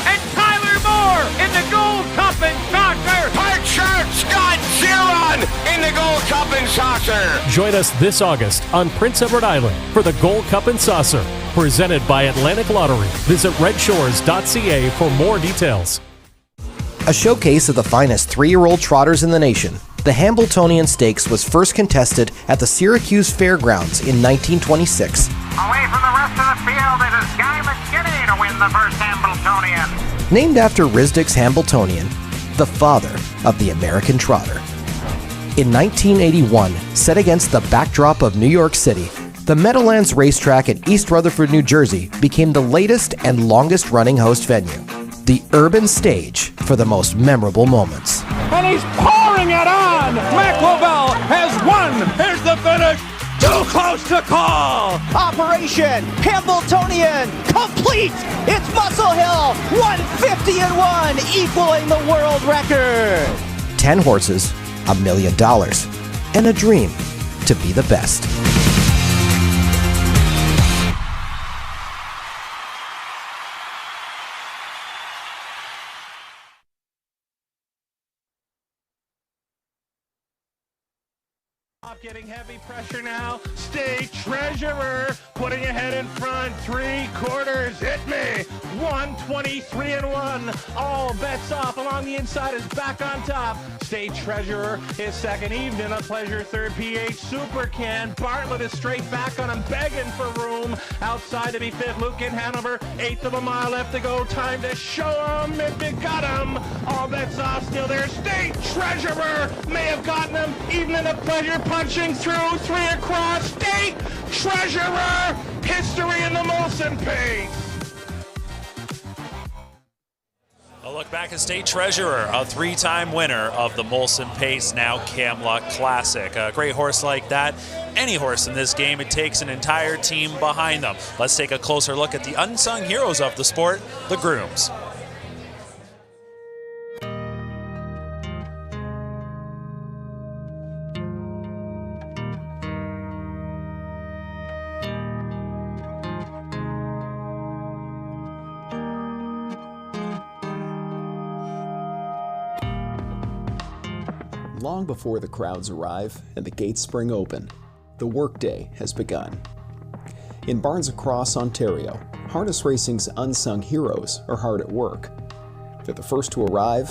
And Tyler Moore in the Gold Cup and Saucer. Hart Sharp Scott Zeron in the Gold Cup and Saucer. Join us this August on Prince Edward Island for the Gold Cup and Saucer, presented by Atlantic Lottery. Visit redshores.ca for more details. A showcase of the finest 3-year-old trotters in the nation, the Hambletonian Stakes was first contested at the Syracuse Fairgrounds in 1926. Away from the rest of the field, it is Guy McKinney to win the first Hambletonian. Named after Risdick's Hambletonian, the father of the American trotter. In 1981, set against the backdrop of New York City, the Meadowlands Racetrack at East Rutherford, New Jersey became the latest and longest running host venue, the urban stage for the most memorable moments. And he's pouring it on. McLovell has won. Here's the finish. Too close to call. Operation Hambletonian complete. It's Muscle Hill 150-1, equaling the world record. 10 horses, $1 million, and a dream to be the best. Getting heavy pressure now. State Treasurer putting ahead in front. 3/4. Hit me. 123-1. All bets off. Along the inside is back on top. State Treasurer is second. Evening of Pleasure third. PH Super Can. Bartlett is straight back on him, begging for room. Outside to be fifth. Luke in Hanover. 1/8 of a mile left to go. Time to show him if you got him. All bets off. Still there. State Treasurer may have gotten him. Evening of Pleasure punching through. 3 across. State Treasurer. History in the Molson Pace. A look back at State Treasurer, a 3-time winner of the Molson Pace, now Camluck Classic. A great horse like that, any horse in this game, it takes an entire team behind them. Let's take a closer look at the unsung heroes of the sport, the grooms. Long before the crowds arrive and the gates spring open, the workday has begun. In Barnes Across, Ontario, harness racing's unsung heroes are hard at work. They're the first to arrive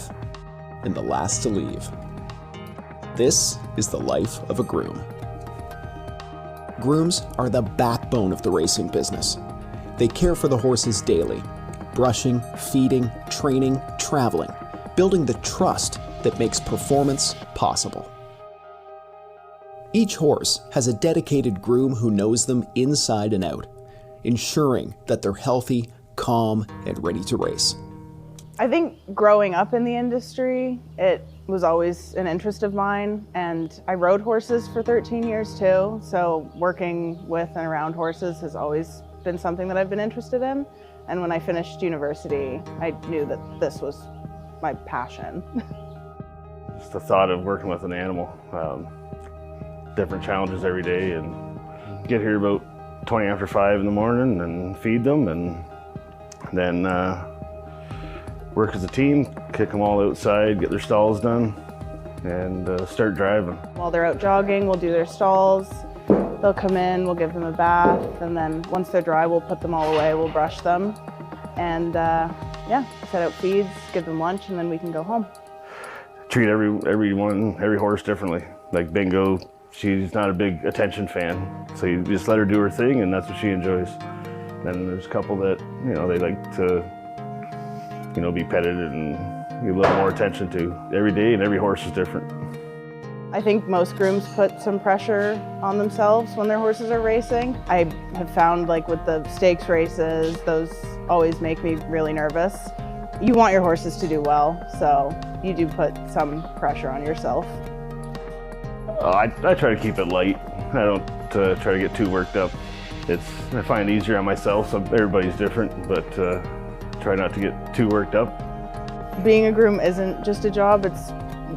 and the last to leave. This is the life of a groom. Grooms are the backbone of the racing business. They care for the horses daily, brushing, feeding, training, traveling, building the trust that makes performance possible. Each horse has a dedicated groom who knows them inside and out, ensuring that they're healthy, calm, and ready to race. I think growing up in the industry, it was always an interest of mine, and I rode horses for 13 years too, so working with and around horses has always been something that I've been interested in. And when I finished university, I knew that this was my passion. Just the thought of working with an animal, different challenges every day, and get here about 20 after 5 in the morning and feed them, and then work as a team, kick them all outside, get their stalls done, and start driving. While they're out jogging, we'll do their stalls. They'll come in, we'll give them a bath, and then once they're dry, we'll put them all away, we'll brush them, and yeah, set out feeds, give them lunch, and then we can go home. Treat every horse differently. Like Bingo, she's not a big attention fan, so you just let her do her thing, and that's what she enjoys. Then there's a couple that, you know, they like to, you know, be petted and give a little more attention to every day, and every horse is different. I think most grooms put some pressure on themselves when their horses are racing. I have found, like with the stakes races, those always make me really nervous. You want your horses to do well, so you do put some pressure on yourself. I try to keep it light. I don't try to get too worked up. I find it easier on myself, so everybody's different, but try not to get too worked up. Being a groom isn't just a job, it's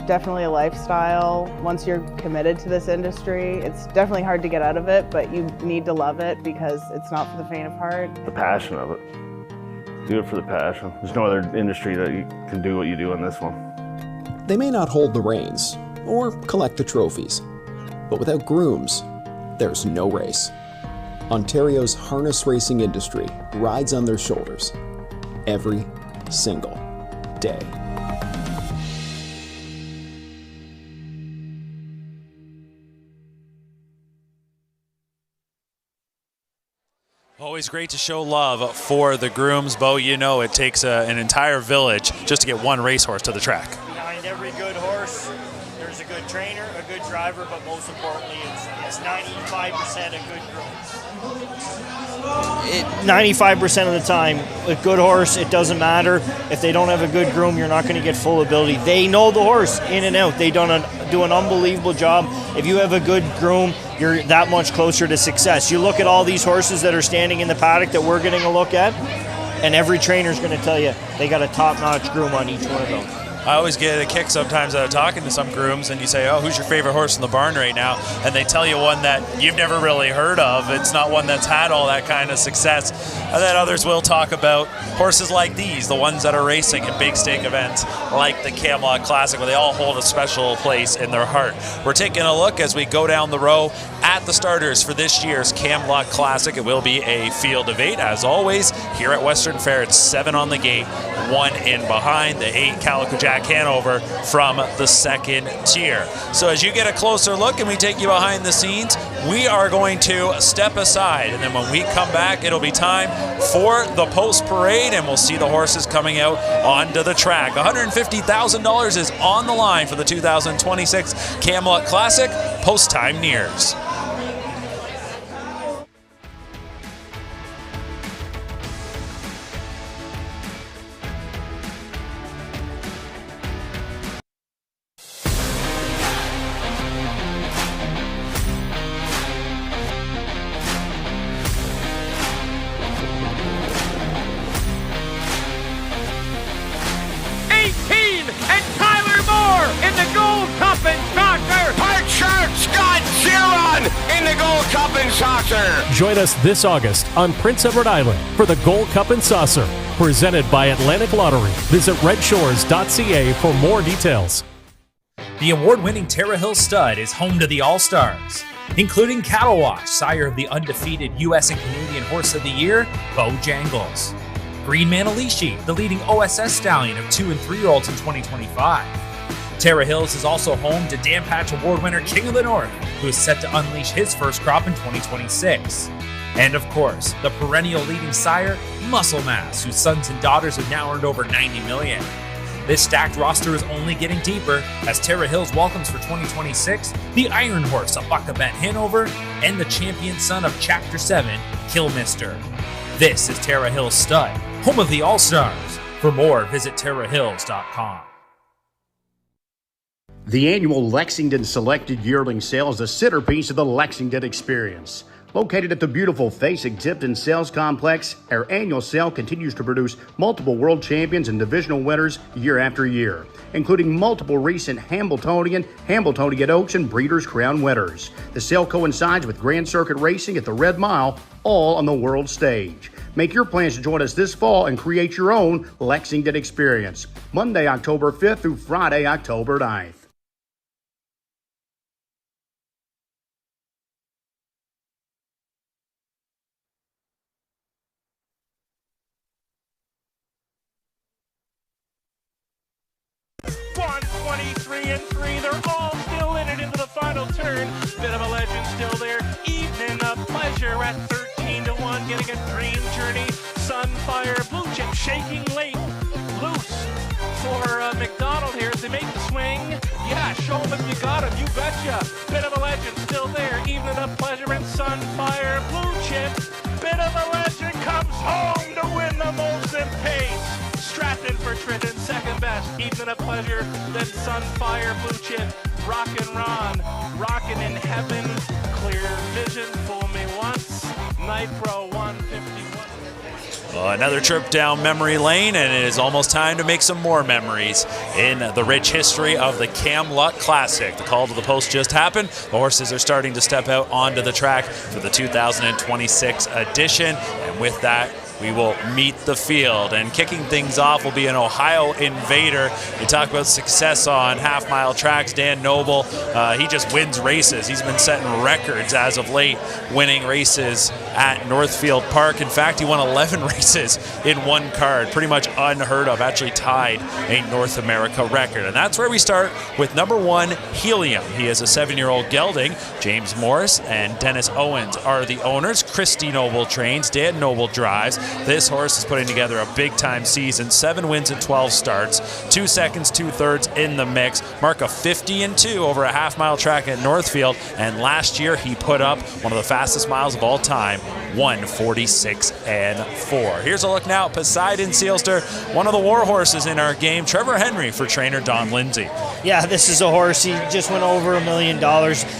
definitely a lifestyle. Once you're committed to this industry, it's definitely hard to get out of it, but you need to love it because it's not for the faint of heart. The passion of it. Do it for the passion. There's no other industry that you can do what you do in this one. They may not hold the reins or collect the trophies, but without grooms, there's no race. Ontario's harness racing industry rides on their shoulders every single day. Always great to show love for the grooms, Bo. You know it takes an entire village just to get one racehorse to the track. Behind every good horse, there's a good trainer, a good driver, but most importantly, it's 95% of good grooms. 95% of the time, a good horse, it doesn't matter. If they don't have a good groom, you're not going to get full ability. They know the horse in and out. They do an unbelievable job. If you have a good groom, you're that much closer to success. You look at all these horses that are standing in the paddock that we're getting a look at, and every trainer's going to tell you they got a top-notch groom on each one of them. I always get a kick sometimes out of talking to some grooms, and you say, oh, who's your favorite horse in the barn right now? And they tell you one that you've never really heard of. It's not one that's had all that kind of success. And then others will talk about horses like these, the ones that are racing in big stake events like the Camluck Classic, where they all hold a special place in their heart. We're taking a look as we go down the row at the starters for this year's Camluck Classic. It will be a field of 8, as always. Here at Western Fair, it's 7 on the gate, 1 in behind, the 8 Calico Jack Hanover from the second tier. So as you get a closer look and we take you behind the scenes, we are going to step aside, and then when we come back, it'll be time for the post parade, and we'll see the horses coming out onto the track. $150,000 is on the line for the 2026 Camluck Classic. Post time nears. Join us this August on Prince Edward Island for the Gold Cup and Saucer, presented by Atlantic Lottery. Visit redshores.ca for more details. The award-winning Terra Hill Stud is home to the All-Stars, including Cattle Wash, sire of the undefeated U.S. and Canadian Horse of the Year, Bojangles. Green Manalishi, the leading OSS stallion of 2 and 3-year-olds in 2025. Terra Hills is also home to Dan Patch Award winner King of the North, who is set to unleash his first crop in 2026. And of course, the perennial leading sire, Muscle Mass, whose sons and daughters have now earned over $90 million. This stacked roster is only getting deeper as Terra Hills welcomes for 2026 the Iron Horse of Buckabent Hanover and the champion son of Chapter 7, Killmister. This is Terra Hills Stud, home of the All-Stars. For more, visit terrahills.com. The annual Lexington Selected Yearling Sale is the centerpiece of the Lexington experience. Located at the beautiful Face Exhibit and Sales Complex, our annual sale continues to produce multiple world champions and divisional winners year after year, including multiple recent Hambletonian Oaks, and Breeders' Crown winners. The sale coincides with Grand Circuit Racing at the Red Mile, all on the world stage. Make your plans to join us this fall and create your own Lexington experience. Monday, October 5th through Friday, October 9th. And 3, they're all still in it into the final turn. Bit of a legend still there. Evening of Pleasure at 13-1, getting a dream journey. Sunfire, Blue Chip shaking late. Loose for McDonald here as they make the swing. Yeah, show him if you got him, you betcha. Bit of a legend still there. Evening of Pleasure and Sunfire, Blue Chip. Bit of a legend comes home to win the Molson pace. Strapped in for Triton, second best. Evening of Pleasure, then Sunfire, Blue Chip, Rockin' Ron, Rockin' in Heaven, Clear Vision, Fool Me Once, Night Pro 151. Well, another trip down memory lane, and it is almost time to make some more memories in the rich history of the Camluck Classic. The call to the post just happened. The horses are starting to step out onto the track for the 2026 edition, and with that, we will meet the field. And kicking things off will be an Ohio Invader. You talk about success on half-mile tracks. Dan Noble, he just wins races. He's been setting records as of late, winning races at Northfield Park. In fact, he won 11 races in one card, pretty much unheard of, actually tied a North America record. And that's where we start with number 1, Helium. He is a 7-year-old gelding. James Morris and Dennis Owens are the owners. Christy Noble trains, Dan Noble drives. This horse is putting together a big-time season. 7 wins in 12 starts, 2 seconds, 2 thirds in the mix. Mark a 50-2 over a half-mile track at Northfield. And last year he put up one of the fastest miles of all time, 1:46.4. Here's a look now at Poseidon Sealster, one of the war horses in our game. Trevor Henry for trainer Don Lindsay. Yeah, this is a horse. He just went over $1 million.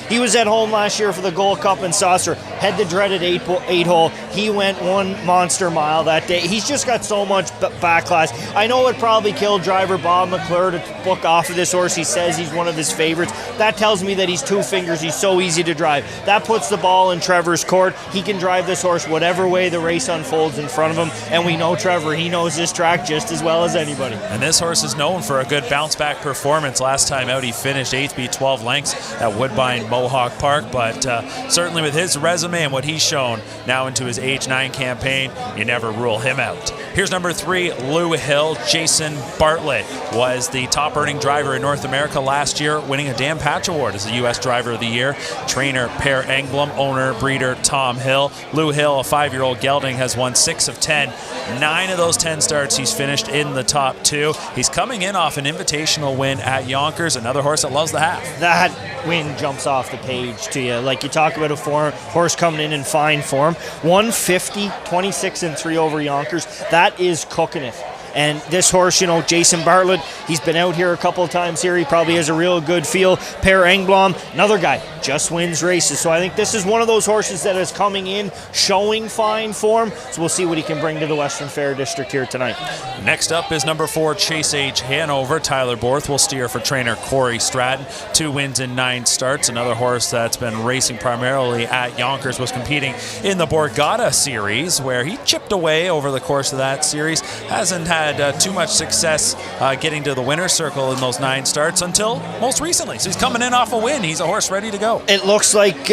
He was at home last year for the Gold Cup and Saucer. Had the dreaded 8-hole. He went one monster mile that day. He's just got so much backlash. I know it probably killed driver Bob McClure to book off of this horse. He says he's one of his favorites. That tells me that he's 2 fingers. He's so easy to drive. That puts the ball in Trevor's court. He can drive this horse whatever way the race unfolds in front of him. And we know Trevor, he knows this track just as well as anybody. And this horse is known for a good bounce-back performance. Last time out, he finished 8th, beat 12 lengths at Woodbine Mohawk Park. But certainly with his resume and what he's shown now into his age 9 campaign, you never rule him out. Here's number 3, Lou Hill. Jason Bartlett was the top-earning driver in North America last year, winning a Dan Patch Award as the U.S. Driver of the Year. Trainer Per Engblom, owner, breeder Tom Hill. Lou Hill, a 5-year-old gelding, has won 6 of 10. 9 of those 10 starts, he's finished in the top 2. He's coming in off an invitational win at Yonkers, another horse that loves the half. That win jumps off the page to you. Like you talk about a horse coming in fine form. 150, 26-3 over Yonkers. That is cooking it. And this horse, you know, Jason Bartlett, he's been out here a couple of times here. He probably has a real good feel. Per Engblom, another guy, just wins races. So I think this is one of those horses that is coming in, showing fine form. So we'll see what he can bring to the Western Fair District here tonight. Next up is number 4, Chase H. Hanover. Tyler Borth will steer for trainer Corey Stratton. 2 wins in 9 starts. Another horse that's been racing primarily at Yonkers, was competing in the Borgata Series, where he chipped away over the course of that series. Hasn't had too much success getting to the winner's circle in those 9 starts until most recently. So he's coming in off a win. He's a horse ready to go. It looks like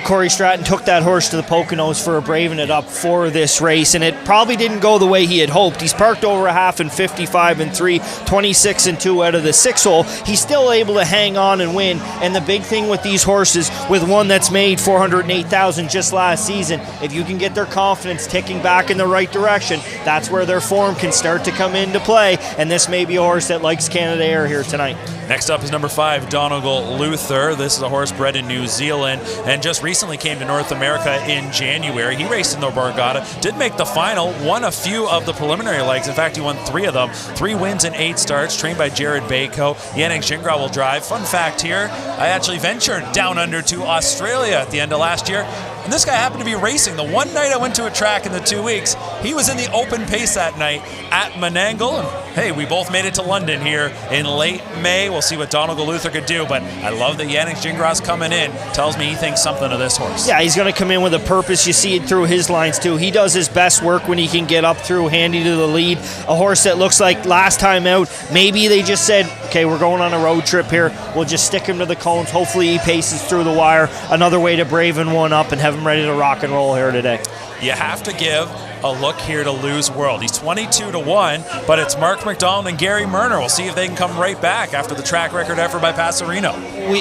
Corey Stratton took that horse to the Poconos for braving it up for this race, and it probably didn't go the way he had hoped. He's parked over a half in 55-3, 26-2 out of the 6-hole. He's still able to hang on and win, and the big thing with these horses, with one that's made $408,000 just last season, if you can get their confidence ticking back in the right direction, that's where their form can start to come into play, and this may be a horse that likes Canada Air here tonight. Next up is number 5, Donegal Luther. This is a horse bred in New Zealand and just recently came to North America in January. He raced in the Borgata, did make the final, won a few of the preliminary legs. In fact, he won 3 of them. 3 wins in 8 starts, trained by Jared Bayco. Yannick Gingras will drive. Fun fact here, I actually ventured down under to Australia at the end of last year, and this guy happened to be racing. The one night I went to a track in the 2 weeks, he was in the open pace that night at Menangle. And hey, we both made it to London here in late May. We'll see what Donegal Luther could do, but I love that Yannick Gingras coming in. Tells me he thinks something of this horse. Yeah, he's going to come in with a purpose. You see it through his lines too. He does his best work when he can get up through handy to the lead. A horse that looks like last time out, maybe they just said, okay, we're going on a road trip here. We'll just stick him to the cones. Hopefully he paces through the wire. Another way to braven one up and have him ready to rock and roll here today. You have to give a look here to Lou's World. He's 22-1, but it's Mark McDonald and Gary Murner. We'll see if they can come right back after the track record effort by Passerino.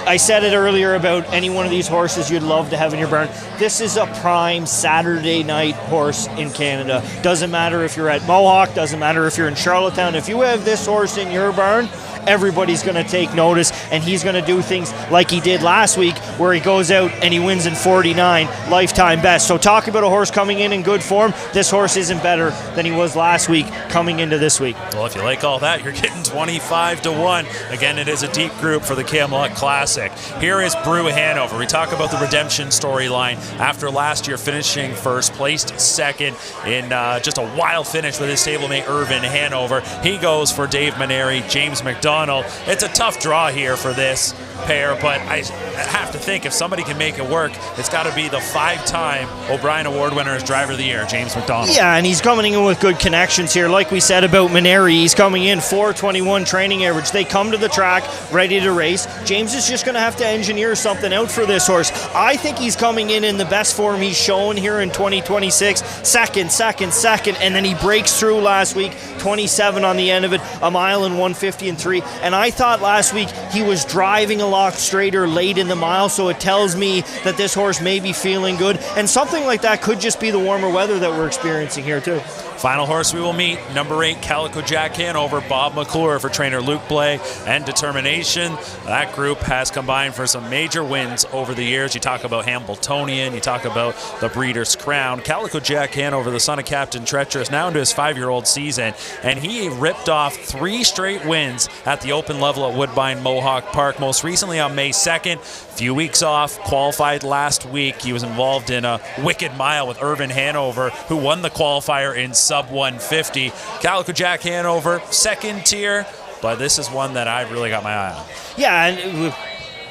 I said it earlier about any one of these horses you'd love to have in your barn. This is a prime Saturday night horse in Canada. Doesn't matter if you're at Mohawk, doesn't matter if you're in Charlottetown. If you have this horse in your barn, everybody's going to take notice, and he's going to do things like he did last week where he goes out and he wins in 49, lifetime best. So talk about a horse coming in good form. This horse isn't better than he was last week coming into this week. Well, if you like all that, you're getting 25-1. Again, it is a deep group for the Camluck Classic. Here is Brew Hanover. We talk about the redemption storyline after last year finishing first, placed second in just a wild finish with his stablemate Irvin Hanover. He goes for Dave Maneri, James McDonald. It's a tough draw here for this pair, but I have to think if somebody can make it work, it's got to be the 5-time O'Brien Award winner as Driver of the Year, James McDonald. Yeah, and he's coming in with good connections here. Like we said about Maneri, he's coming in 421 training average. They come to the track ready to race. James is just going to have to engineer something out for this horse. I think he's coming in the best form he's shown here in 2026. Second, and then he breaks through last week, 27 on the end of it, a mile in 150-3. And I thought last week he was driving a lot straighter late in the mile, so it tells me that this horse may be feeling good. And something like that could just be the warmer weather that we're experiencing here too. Final horse we will meet, number 8, Calico Jack Hanover, Bob McClure for trainer Luke Blay, and Determination. That group has combined for some major wins over the years. You talk about Hambletonian, you talk about the Breeders' Crown. Calico Jack Hanover, the son of Captain Treacherous, now into his 5-year-old season, and he ripped off 3 straight wins at the open level at Woodbine Mohawk Park, most recently on May 2nd. Few weeks off, qualified last week. He was involved in a wicked mile with Irvin Hanover, who won the qualifier in sub 150. Calico Jack Hanover, second tier, but this is one that I've really got my eye on. Yeah, and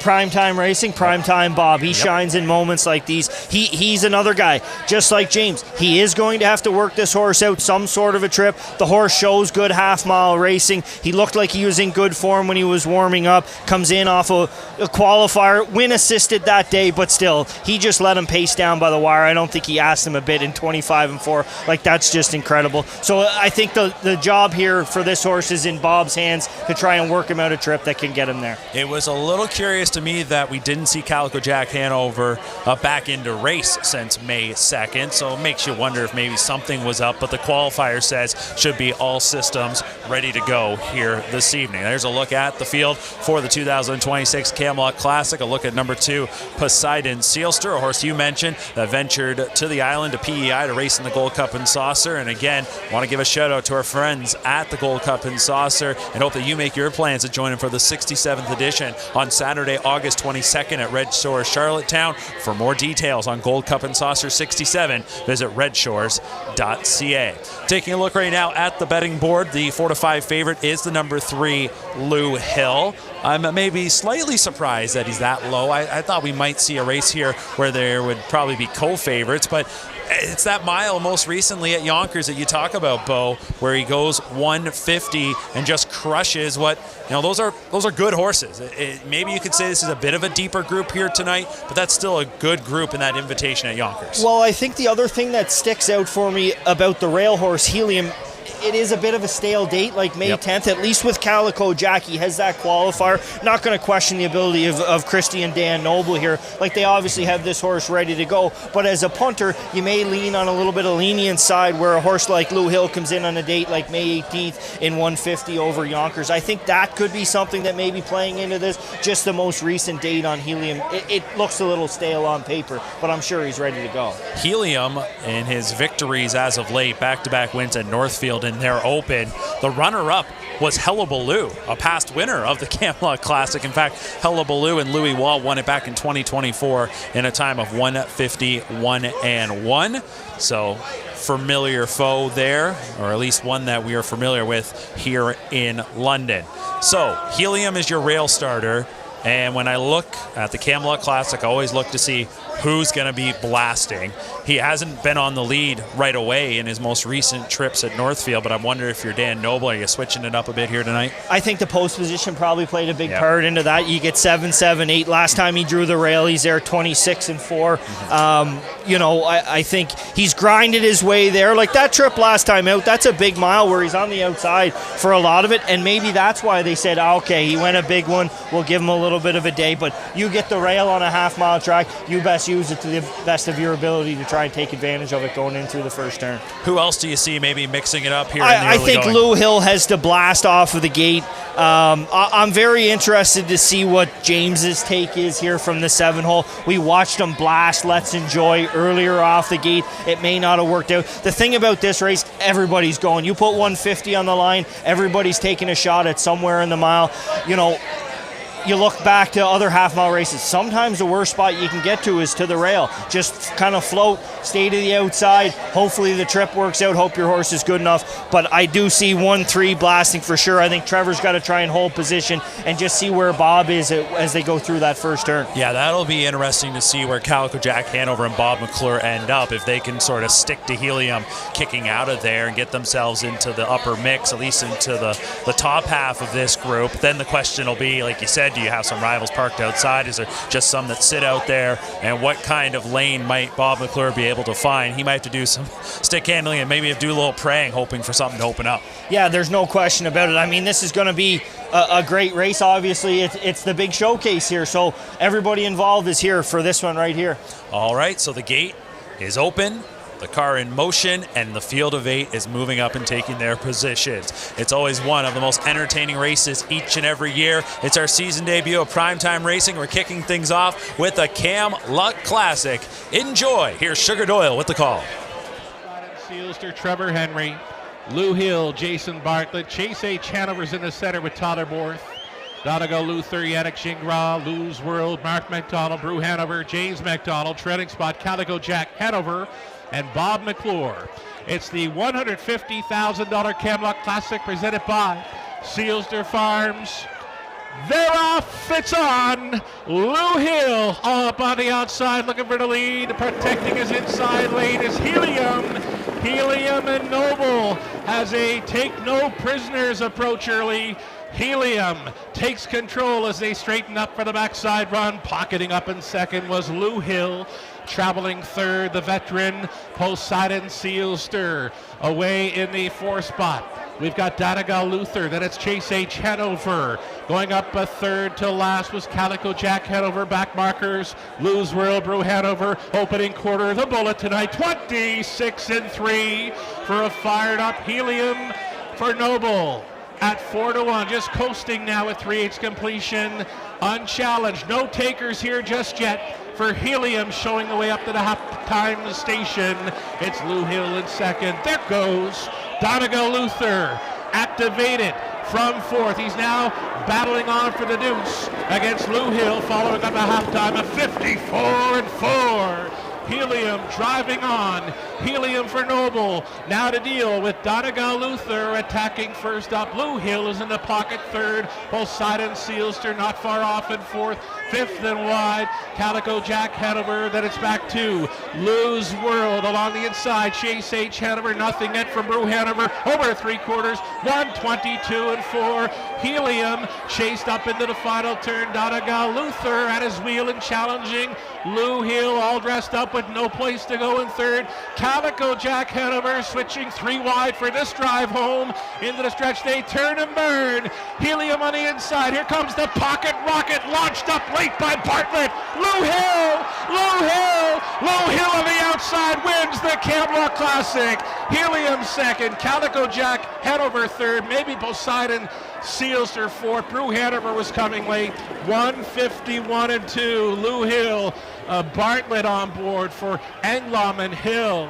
Primetime racing, Primetime Bob. He shines in moments like these. He's another guy, just like James. He is going to have to work this horse out some sort of a trip. The horse shows good half-mile racing. He looked like he was in good form when he was warming up. Comes in off a qualifier, win assisted that day, but still, he just let him pace down by the wire. I don't think he asked him a bit in 25-4. Like, that's just incredible. So I think the job here for this horse is in Bob's hands to try and work him out a trip that can get him there. It was a little curious to me that we didn't see Calico Jack Hanover back into race since May 2nd, so it makes you wonder if maybe something was up, but the qualifier says should be all systems ready to go here this evening. There's a look at the field for the 2026 Camluck Classic, a look at number 2, Poseidon Sealster, a horse you mentioned that ventured to the island to PEI to race in the Gold Cup and Saucer, and again, want to give a shout out to our friends at the Gold Cup and Saucer and hope that you make your plans to join them for the 67th edition on Saturday, August 22nd at Red Shores, Charlottetown. For more details on Gold Cup and Saucer 67, visit redshores.ca. Taking a look right now at the betting board, the 4-5 favorite is the number 3, Lou Hill. I'm maybe slightly surprised that he's that low. I thought we might see a race here where there would probably be co-favorites, but it's that mile most recently at Yonkers that you talk about, Bo, where he goes 150 and just crushes what, those are good horses. Maybe you could say this is a bit of a deeper group here tonight, but that's still a good group in that invitation at Yonkers. Well, I think the other thing that sticks out for me about the rail horse, Helium, it is a bit of a stale date, like May 10th, at least with Calico Jack. He has that qualifier. Not going to question the ability of Christy and Dan Noble here. Like, they obviously have this horse ready to go. But as a punter, you may lean on a little bit of lenient side where a horse like Lou Hill comes in on a date like May 18th in 150 over Yonkers. I think that could be something that may be playing into this. Just the most recent date on Helium. It looks a little stale on paper, but I'm sure he's ready to go. Helium, in his victories as of late, back-to-back wins at Northfield in their open. The runner-up was Hullabaloo, a past winner of the Camluck Classic. In fact, Hullabaloo and Louis Wall won it back in 2024 in a time of 151-1. So familiar foe there, or at least one that we are familiar with here in London. So Helium is your rail starter. And when I look at the Camluck Classic, I always look to see who's going to be blasting. He hasn't been on the lead right away in his most recent trips at Northfield, but I wonder if you're Dan Noble, are you switching it up a bit here tonight? I think the post position probably played a big part into that. You get 7, 7, 8. Last time he drew the rail, he's there 26-4. I think he's grinded his way there. Like that trip last time out, that's a big mile where he's on the outside for a lot of it, and maybe that's why they said, okay, he went a big one, we'll give him a little little bit of a day, but you get the rail on a half-mile track, you best use it to the best of your ability to try and take advantage of it going in through the first turn. Who else do you see maybe mixing it up here? I think Lou Hill has to blast off of the gate. I'm very interested to see what James's take is here from the 7-hole. We watched him blast Let's Enjoy earlier off the gate. It may not have worked out. The thing about this race, everybody's going. You put 150 on the line, everybody's taking a shot at somewhere in the mile. You know, you look back to other half-mile races, sometimes the worst spot you can get to is to the rail. Just kind of float, stay to the outside. Hopefully the trip works out. Hope your horse is good enough. But I do see 1-3 blasting for sure. I think Trevor's got to try and hold position and just see where Bob is as they go through that first turn. Yeah, that'll be interesting to see where Calico Jack Hanover and Bob McClure end up, if they can sort of stick to Helium kicking out of there and get themselves into the upper mix, at least into the top half of this group. Then the question will be, like you said, do you have some rivals parked outside? Is there just some that sit out there? And what kind of lane might Bob McClure be able to find? He might have to do some stick handling and maybe do a little praying, hoping for something to open up. Yeah, there's no question about it. I mean, this is going to be a great race. Obviously, it's the big showcase here, so everybody involved is here for this one right here. All right, so the gate is open, the car in motion, and the field of 8 is moving up and taking their positions. It's always one of the most entertaining races each and every year. It's our season debut of Primetime Racing. We're kicking things off with a Camluck Classic. Enjoy. Here's Sugar Doyle with the call. Sealster, Trevor Henry, Lou Hill, Jason Bartlett, Chase H. Hanover's in the center with Tyler Borth, Donegal Luther, Yannick Gingras, Lou's World, Mark McDonald, Brew Hanover, James McDonald, treading spot Calico Jack Hanover, and Bob McClure. It's the $150,000 Camluck Classic presented by Sealster Farms. They're off, it's on. Lou Hill all up on the outside looking for the lead. Protecting his inside lane is Helium. Helium and Noble has a take no prisoners approach early. Helium takes control as they straighten up for the backside run. Pocketing up in second was Lou Hill. Traveling third, the veteran Poseidon Sealster. Away in the 4th spot, we've got Donegal Luther. Then it's Chase H. Hanover. Going up a third to last was Calico Jack Hanover. Back markers, Lou's World, Brew Hanover. Opening quarter, the bullet tonight, 26-3 for a fired up Helium for Noble. At 4-1, just coasting now at 3/8 completion, unchallenged. No takers here just yet for Helium, showing the way up to the halftime station. It's Lou Hill in second. There goes Donegal Luther, activated from 4th. He's now battling on for the deuce against Lou Hill, following up a halftime of 54-4. Helium driving on. Helium for Noble. Now to deal with Donegal Luther attacking first up. Lou Hill is in the pocket third. Poseidon Sealster not far off in 4th. 5th and wide. Calico Jack Hanover. Then it's back to Lou's World along the inside. Chase H. Hanover. Nothing yet from Brew Hanover. Over 3/4. 122-4. Helium chased up into the final turn. Donegal Luther at his wheel and challenging Lou Hill, all dressed up with no place to go in third. Calico Jack Hanover switching 3 wide for this drive home into the stretch. They turn and burn. Helium on the inside. Here comes the pocket rocket, launched up late by Bartlett. Lou Hill, Lou Hill, Lou Hill on the outside wins the Camluck Classic. Helium second, Calico Jack Hanover third, maybe Poseidon Sealster fourth. Brew Hanover was coming late. 151-2. Lou Hill, Bartlett on board for Englom and Hill.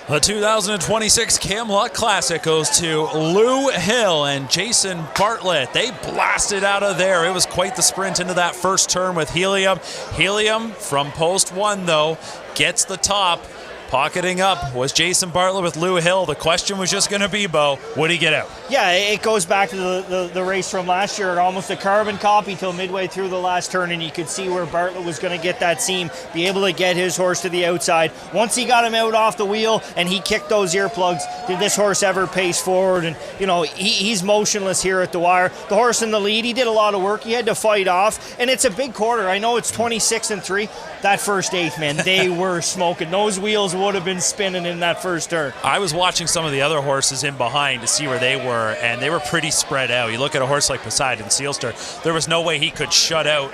The 2026 Camluck Classic goes to Lou Hill and Jason Bartlett. They blasted out of there. It was quite the sprint into that first turn with Helium. Helium from post 1, though, gets the top. Pocketing up was Jason Bartlett with Lou Hill. The question was just going to be, Bo, would he get out? Yeah, it goes back to the race from last year. Almost a carbon copy till midway through the last turn, and you could see where Bartlett was going to get that seam, be able to get his horse to the outside. Once he got him out off the wheel and he kicked those earplugs, did this horse ever pace forward? And, you know, he's motionless here at the wire. The horse in the lead, he did a lot of work. He had to fight off, and it's a big quarter. I know it's 26-3. That first 8th, man, they were smoking. Those wheels would have been spinning in that first turn. I was watching some of the other horses in behind to see where they were, and they were pretty spread out. You look at a horse like Poseidon Sealster, there was no way he could shut out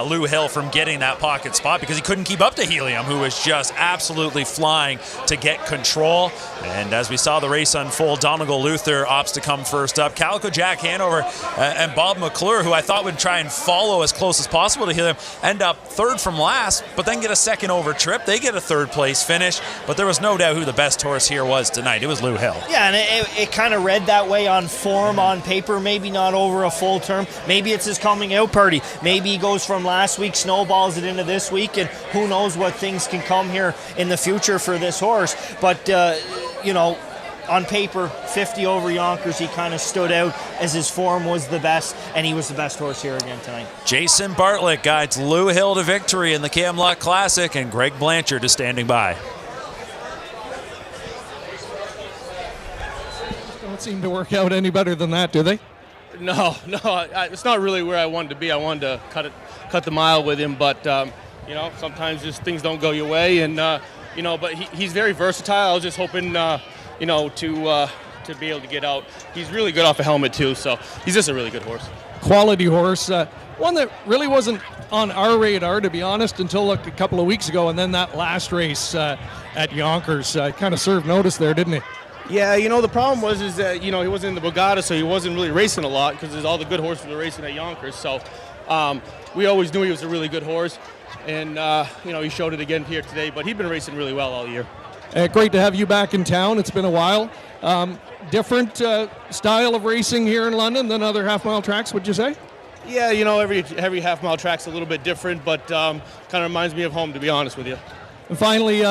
Lou Hill from getting that pocket spot because he couldn't keep up to Helium, who was just absolutely flying to get control. And as we saw the race unfold, Donegal Luther opts to come first up. Calico Jack Hanover and Bob McClure, who I thought would try and follow as close as possible to Helium, end up third from last, but then get a second over trip. They get a third place finish, but there was no doubt who the best horse here was tonight. It was Lou Hill. Yeah, and it kind of read that way on form, on paper, maybe not over a full term. Maybe it's his coming out party. Maybe he goes from last week, snowballs it into this week, and who knows what things can come here in the future for this horse. But, on paper, 50 over Yonkers, he kind of stood out as his form was the best, and he was the best horse here again tonight. Jason Bartlett guides Lou Hill to victory in the Camluck Classic, and Greg Blanchard is standing by. Don't seem to work out any better than that, do they? No, it's not really where I wanted to be. I wanted to cut the mile with him, but sometimes just things don't go your way, and but he's very versatile. I was just hoping, to be able to get out. He's really good off a helmet too, so he's just a really good horse. Quality horse, one that really wasn't on our radar, to be honest, until a couple of weeks ago, and then that last race at Yonkers kind of served notice there, didn't he? Yeah, the problem was that he wasn't in the Borgata, so he wasn't really racing a lot because all the good horses were racing at Yonkers. So we always knew he was a really good horse, and he showed it again here today. But he'd been racing really well all year. Great to have you back in town. It's been a while. Different style of racing here in London than other half-mile tracks, would you say? Yeah, every half-mile track's a little bit different, but kind of reminds me of home, to be honest with you. And finally,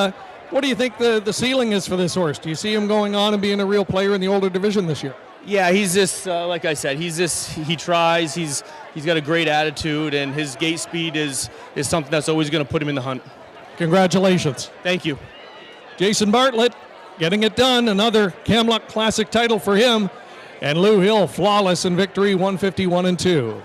what do you think the ceiling is for this horse? Do you see him going on and being a real player in the older division this year? Yeah, he's just like I said. He tries. He's got a great attitude, and his gate speed is something that's always going to put him in the hunt. Congratulations. Thank you. Jason Bartlett getting it done. Another Camluck Classic title for him, and Lou Hill flawless in victory, 151-2.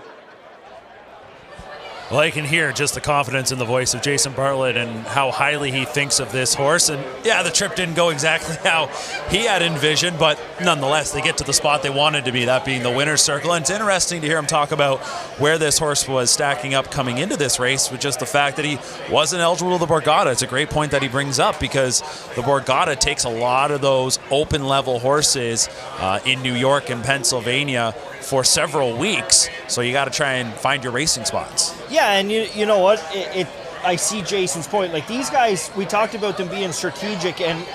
Well, I can hear just the confidence in the voice of Jason Bartlett and how highly he thinks of this horse. And yeah, the trip didn't go exactly how he had envisioned, but nonetheless, they get to the spot they wanted to be, that being the winner's circle. And it's interesting to hear him talk about where this horse was stacking up coming into this race with just the fact that he wasn't eligible to the Borgata. It's a great point that he brings up because the Borgata takes a lot of those open level horses in New York and Pennsylvania for several weeks, so you got to try and find your racing spots. Yeah, and you know what? I see Jason's point. Like, these guys, we talked about them being strategic, and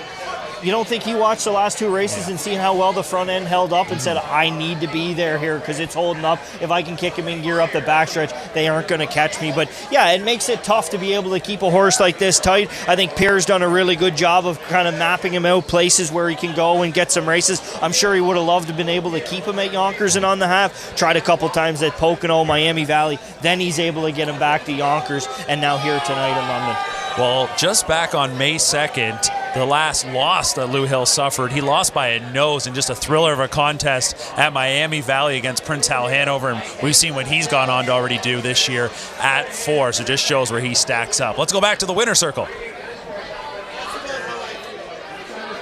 you don't think he watched the last two races and seen how well the front end held up and said, I need to be there here because it's holding up. If I can kick him in gear up the backstretch, they aren't going to catch me. But yeah, it makes it tough to be able to keep a horse like this tight. I think Pierre's done a really good job of kind of mapping him out, places where he can go and get some races. I'm sure he would have loved to have been able to keep him at Yonkers and on the half. Tried a couple times at Pocono, Miami Valley. Then he's able to get him back to Yonkers, and now here tonight in London. Well, just back on May 2nd, the last loss that Lou Hill suffered, he lost by a nose in just a thriller of a contest at Miami Valley against Prince Hal Hanover, and we've seen what he's gone on to already do this year at 4, so it just shows where he stacks up. Let's go back to the winner's circle.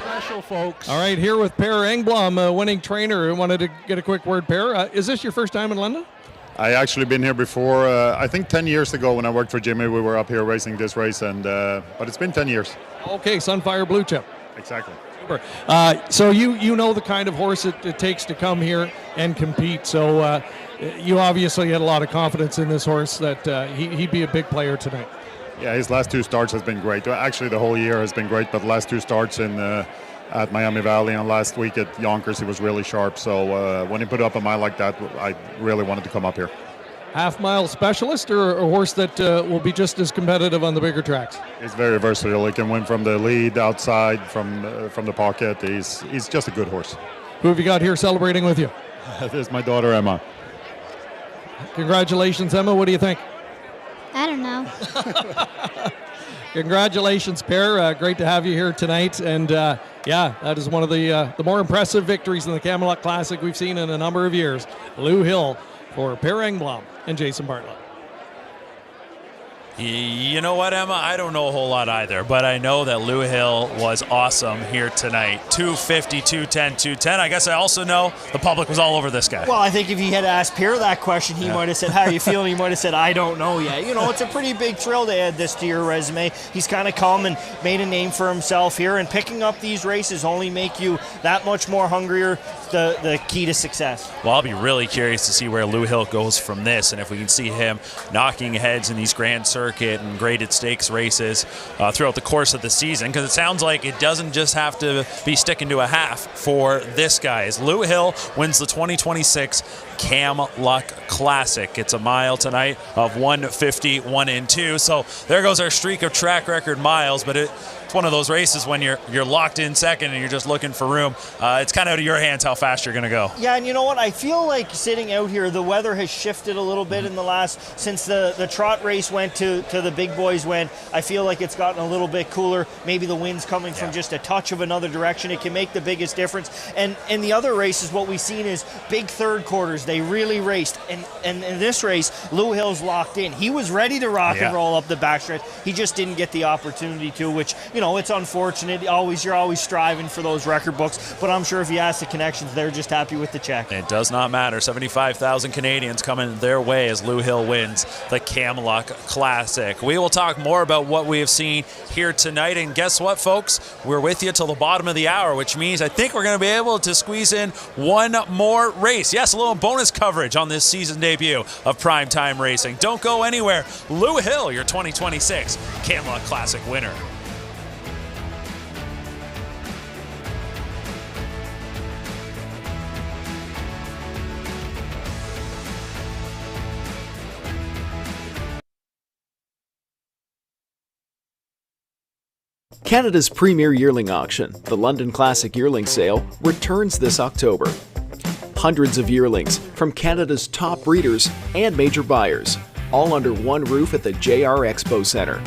Special, folks. All right, here with Per Engblom, winning trainer. I wanted to get a quick word, Per. Is this your first time in London? I actually been here before. I think 10 years ago when I worked for Jimmy, we were up here racing this race, and but it's been 10 years. Okay, Sunfire Blue Chip. Exactly. Super. So you know the kind of horse it takes to come here and compete. So you obviously had a lot of confidence in this horse that he'd be a big player tonight. Yeah, his last two starts has been great. Actually, the whole year has been great, but the last two starts at Miami Valley and last week at Yonkers, he was really sharp. So when he put up a mile like that, I really wanted to come up here. Half-mile specialist or a horse that will be just as competitive on the bigger tracks? He's very versatile. He can win from the lead, outside, from the pocket. He's just a good horse. Who have you got here celebrating with you? This is my daughter, Emma. Congratulations, Emma. What do you think? I don't know. Congratulations, Per. Great to have you here tonight. And yeah, that is one of the more impressive victories in the Camluck Classic we've seen in a number of years. Lou Hill for Per Engblom and Jason Bartlett. You know what, Emma? I don't know a whole lot either, but I know that Lou Hill was awesome here tonight. 250, 210, 210. I guess I also know the public was all over this guy. Well, I think if he had asked Pierre that question, he might have said, how are you feeling? He might have said, I don't know yet. You know, it's a pretty big thrill to add this to your resume. He's kind of come and made a name for himself here, and picking up these races only make you that much more hungrier, the key to success. Well, I'll be really curious to see where Lou Hill goes from this, and if we can see him knocking heads in these Grand Circuit and graded stakes races throughout the course of the season, because it sounds like it doesn't just have to be sticking to a half for this guy. As Lou Hill wins the 2026 Camluck Classic. It's a mile tonight of 150, 1 and 2. So there goes our streak of track record miles, but it's one of those races when you're locked in second and you're just looking for room. It's kind of out of your hands how fast you're going to go. Yeah, and you know what? I feel like sitting out here, the weather has shifted a little bit in the last, since the trot race went to the big boys went. I feel like it's gotten a little bit cooler. Maybe the wind's coming from just a touch of another direction. It can make the biggest difference. And in the other races, what we've seen is big third quarters. They really raced. And in this race, Lou Hill's locked in. He was ready to rock and roll up the backstretch. He just didn't get the opportunity to, which, you know, it's unfortunate. You're always striving for those record books, but I'm sure if you ask the connections, they're just happy with the check. It does not matter. 75,000 Canadians coming their way as Lou Hill wins the Camluck Classic. We will talk more about what we have seen here tonight, and guess what, folks? We're with you till the bottom of the hour, which means I think we're going to be able to squeeze in one more race. Yes, a little bonus coverage on this season debut of Primetime Racing. Don't go anywhere. Lou Hill, your 2026 Camluck Classic winner. Canada's premier yearling auction, the London Classic Yearling Sale, returns this October. Hundreds of yearlings from Canada's top breeders and major buyers, all under one roof at the JR Expo Centre.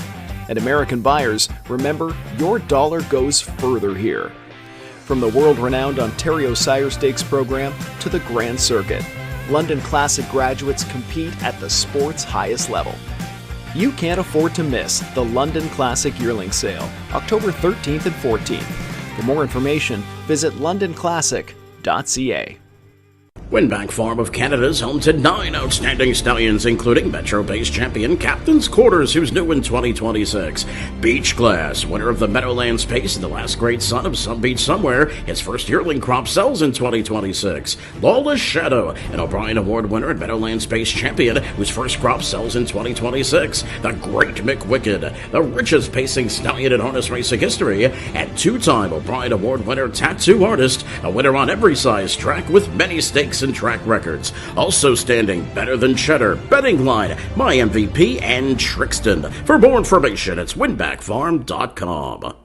And American buyers, remember, your dollar goes further here. From the world-renowned Ontario Sire Stakes program to the Grand Circuit, London Classic graduates compete at the sport's highest level. You can't afford to miss the London Classic Yearling Sale, October 13th and 14th. For more information, visit londonclassic.ca. Winbank Farm of Canada is home to 9 outstanding stallions, including Metro-based champion Captain's Quarters, who's new in 2026. Beach Class, winner of the Meadowlands Pace and the last great son of Some Beach Somewhere, his first yearling crop sells in 2026. Lawless Shadow, an O'Brien Award winner and Meadowlands Pace champion, whose first crop sells in 2026. The Great McWicked, the richest pacing stallion in harness racing history, and two-time O'Brien Award winner Tattoo Artist, a winner on every size track with many stakes and track records. Also standing Better Than Cheddar, Betting Line, My MVP, and Trixton. For more information, it's winbackfarm.com.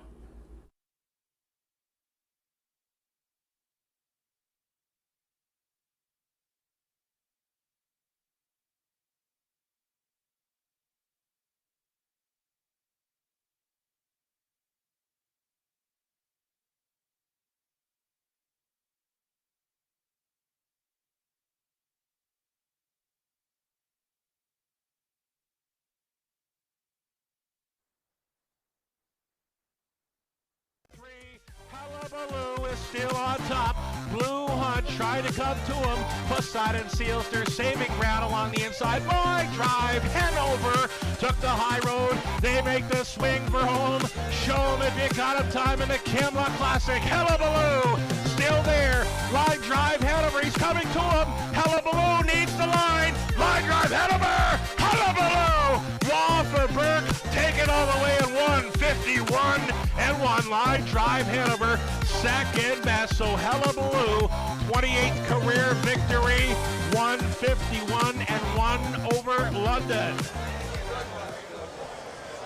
Hullabaloo is still on top. Blue Hunt tried to come to him. Poseidon Sealster saving ground along the inside. Boy drive, Hanover took the high road. They make the swing for home. Show him if you got him time in the Camluck Classic. Hullabaloo still there. Line drive, Hanover. He's coming to him. Hullabaloo needs the line. Line drive, Hanover. Hullabaloo. Wall for Burke. Take it all the way at 151 and 1. Line drive, Hanover. Second best. So Hullabaloo, 28th career victory. 151 and 1 over London.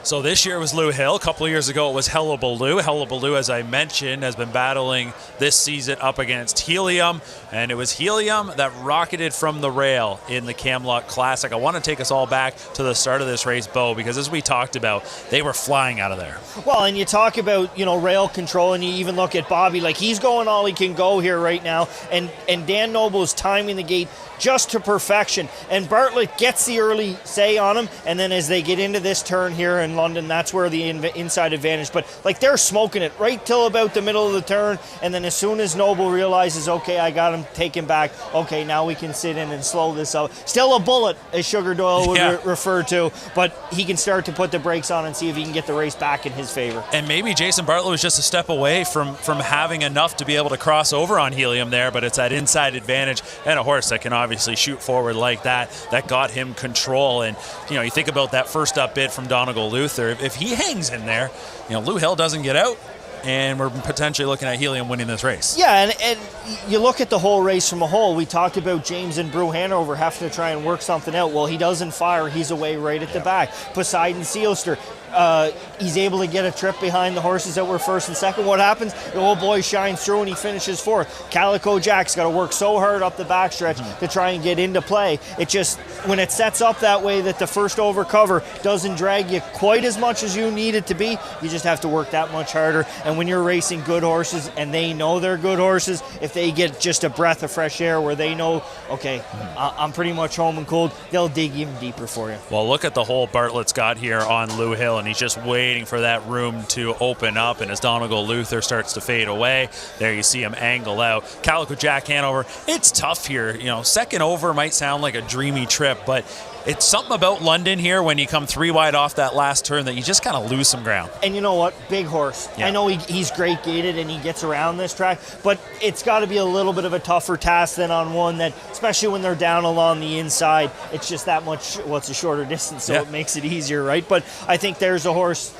So this year was Lou Hill. A couple of years ago it was Hullabaloo. Hullabaloo, as I mentioned, has been battling this season up against Helium, and it was Helium that rocketed from the rail in the Camluck Classic. I want to take us all back to the start of this race, Bo, because as we talked about, they were flying out of there. Well, and you talk about, rail control, and you even look at Bobby, like he's going all he can go here right now, and Dan Noble is timing the gate just to perfection, and Bartlett gets the early say on him, and then as they get into this turn here in London, that's where the inside advantage, but like they're smoking it right till about the middle of the turn, and then as soon as Noble realizes, okay, I got him taken back, okay, now we can sit in and slow this up. Still a bullet, as Sugar Doyle would refer to, but he can start to put the brakes on and see if he can get the race back in his favor. And maybe Jason Bartlett was just a step away from having enough to be able to cross over on Helium there, but it's that inside advantage, and a horse that can obviously shoot forward like that got him control. And you think about that first up bid from Donegal Luther, if he hangs in there, Lou Hill doesn't get out, and we're potentially looking at Helium winning this race. Yeah, and you look at the whole race from a whole. We talked about James and Brew Hanover having to try and work something out. Well, he doesn't fire. He's away right at the back. Poseidon Sealster, he's able to get a trip behind the horses that were first and second. What happens? The old boy shines through and he finishes fourth. Calico Jack's got to work so hard up the backstretch to try and get into play. It just, when it sets up that way that the first over cover doesn't drag you quite as much as you need it to be, you just have to work that much harder. And when you're racing good horses and they know they're good horses, if they get just a breath of fresh air where they know, okay, I'm pretty much home and cold, they'll dig even deeper for you. Well, look at the hole Bartlett's got here on Lou Hill, and he's just waiting for that room to open up. And as Donegal Luther starts to fade away, there you see him angle out. Calico Jack Hanover, it's tough here. Second over might sound like a dreamy trip, but it's something about London here when you come 3 wide off that last turn that you just kind of lose some ground. And you know what? Big horse. Yeah. I know he's great gated and he gets around this track, but it's got to be a little bit of a tougher task than on one that, especially when they're down along the inside, it's just that much, it's a shorter distance, so it makes it easier, right? But I think there's a horse,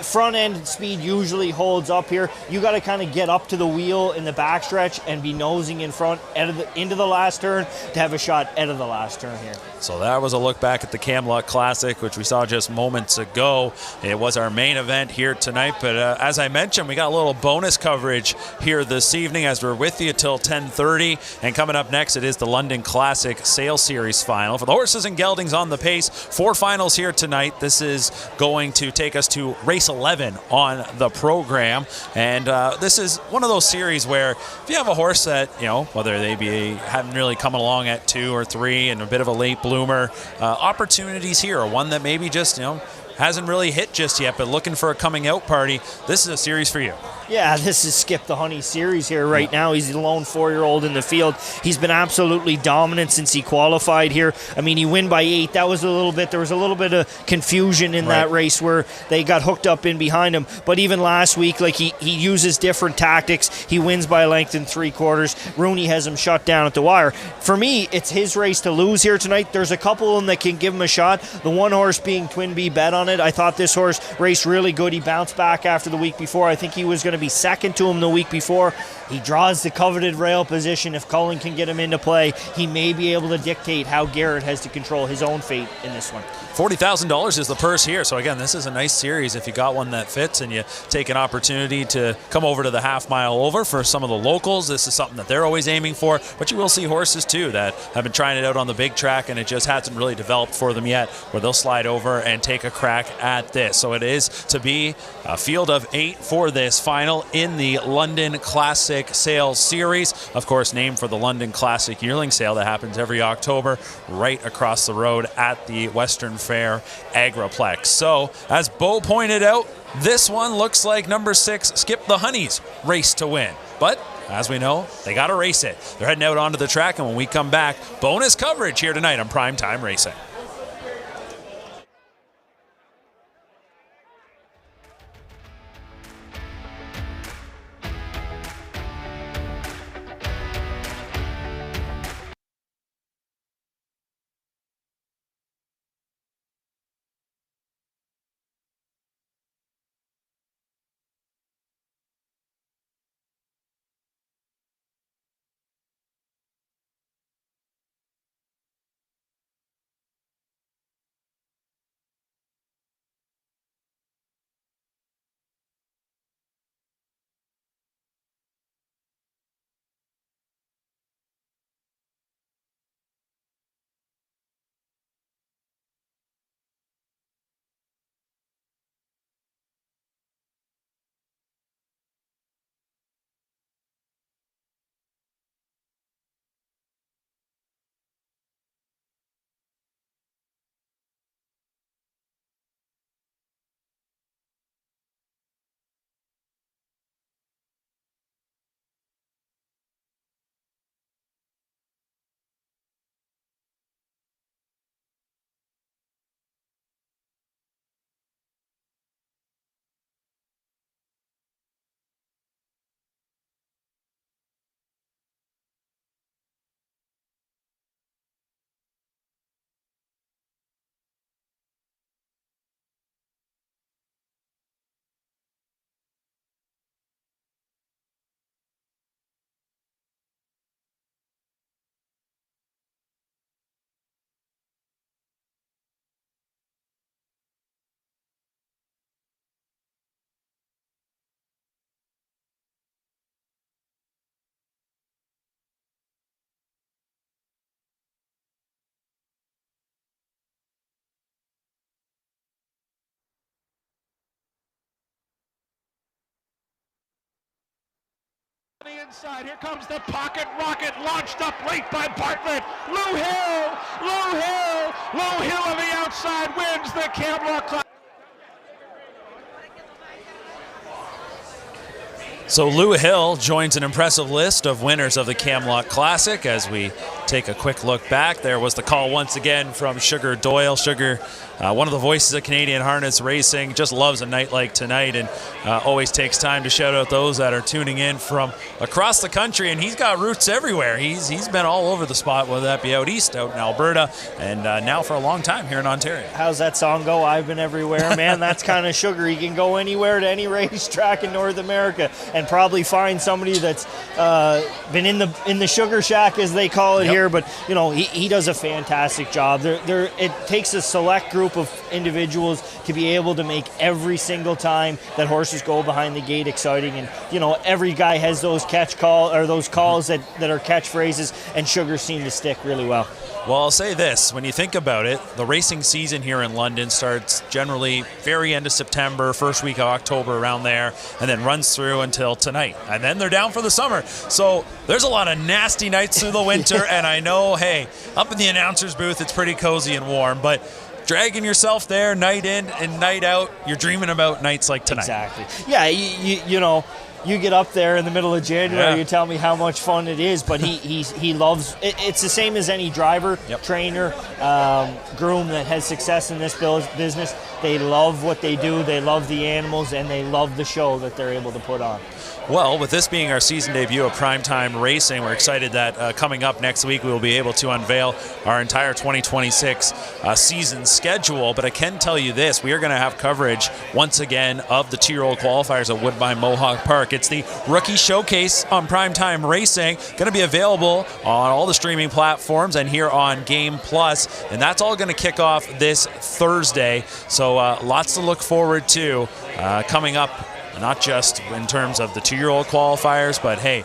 front end speed usually holds up here. You got to kind of get up to the wheel in the backstretch and be nosing in front into the last turn to have a shot out of the last turn here. So that was a look back at the Camluck Classic, which we saw just moments ago. It was our main event here tonight, but as I mentioned, we got a little bonus coverage here this evening as we're with you till 10:30. And coming up next, it is the London Classic Sale Series final. For the horses and geldings on the pace, 4 finals here tonight. This is going to take us to race 11 on the program. And this is one of those series where if you have a horse that, whether they haven't really come along at 2 or 3 and a bit of a late bloomer, opportunities here, one that maybe just, hasn't really hit just yet, but looking for a coming out party, this is a series for you. Yeah, this is Skip the Honey series here right now. He's the lone 4-year-old in the field. He's been absolutely dominant since he qualified here. I mean, he win by 8. There was a little bit of confusion in that race where they got hooked up in behind him. But even last week, like he uses different tactics. He wins by a length in 3/4. Rooney has him shut down at the wire. For me, it's his race to lose here tonight. There's a couple of them that can give him a shot. The one horse being Twin B Bet on it. I thought this horse raced really good. He bounced back after the week before. I think he was going to be second to him the week before. He draws the coveted rail position. If Cullen can get him into play, he may be able to dictate how Garrett has to control his own fate in this one. $40,000 is the purse here. So again, this is a nice series if you got one that fits and you take an opportunity to come over to the half mile over. For some of the locals, this is something that they're always aiming for, but you will see horses too that have been trying it out on the big track and it just hasn't really developed for them yet, where they'll slide over and take a crack at this. So it is to be a field of 8 for this final in the London Classic Sales Series, of course named for the London Classic Yearling Sale that happens every October right across the road at the Western Fair Agriplex. So as Bo pointed out, this one looks like number 6 Skip the Honey's race to win, but as we know, they got to race it. They're heading out onto the track, and when we come back, bonus coverage here tonight on Primetime Racing. The inside, here comes the pocket rocket, launched up late by Bartlett. Lou Hill on the outside wins the Camluck Classic. So Lou Hill joins an impressive list of winners of the Camluck Classic. As we take a quick look back, there was the call once again from Sugar Doyle. Sugar, one of the voices of Canadian harness racing, just loves a night like tonight, and always takes time to shout out those that are tuning in from across the country. And he's got roots everywhere. He's been all over the spot, whether that be out east, out in Alberta, and now for a long time here in Ontario. How's that song go? I've been everywhere, man. That's kind of Sugar. He can go anywhere to any racetrack in North America and probably find somebody that's been in the Sugar Shack, as they call it here. But you know, he does a fantastic job. It takes a select group of individuals to be able to make every single time that horses go behind the gate exciting. And you know, every guy has those those calls that are catchphrases, and Sugar seem to stick really well. Well, I'll say this. When you think about it, the racing season here in London starts generally very end of September, first week of October, around there, and then runs through until tonight. And then they're down for the summer. So there's a lot of nasty nights through the winter, and I know, hey, up in the announcer's booth, it's pretty cozy and warm, but dragging yourself there night in and night out, you're dreaming about nights like tonight. Exactly. Yeah, you know, you get up there in the middle of January, you tell me how much fun it is, but he loves it. It's the same as any driver, trainer, groom that has success in this business. They love what they do, they love the animals, and they love the show that they're able to put on. Well, with this being our season debut of Primetime Racing, we're excited that coming up next week we will be able to unveil our entire 2026 season schedule. But I can tell you this, we are going to have coverage once again of the 2-year-old qualifiers at Woodbine Mohawk Park. It's the Rookie Showcase on Primetime Racing, going to be available on all the streaming platforms and here on Game Plus, and that's all going to kick off this Thursday. So lots to look forward to coming up. Not just in terms of the 2-year-old qualifiers, but hey,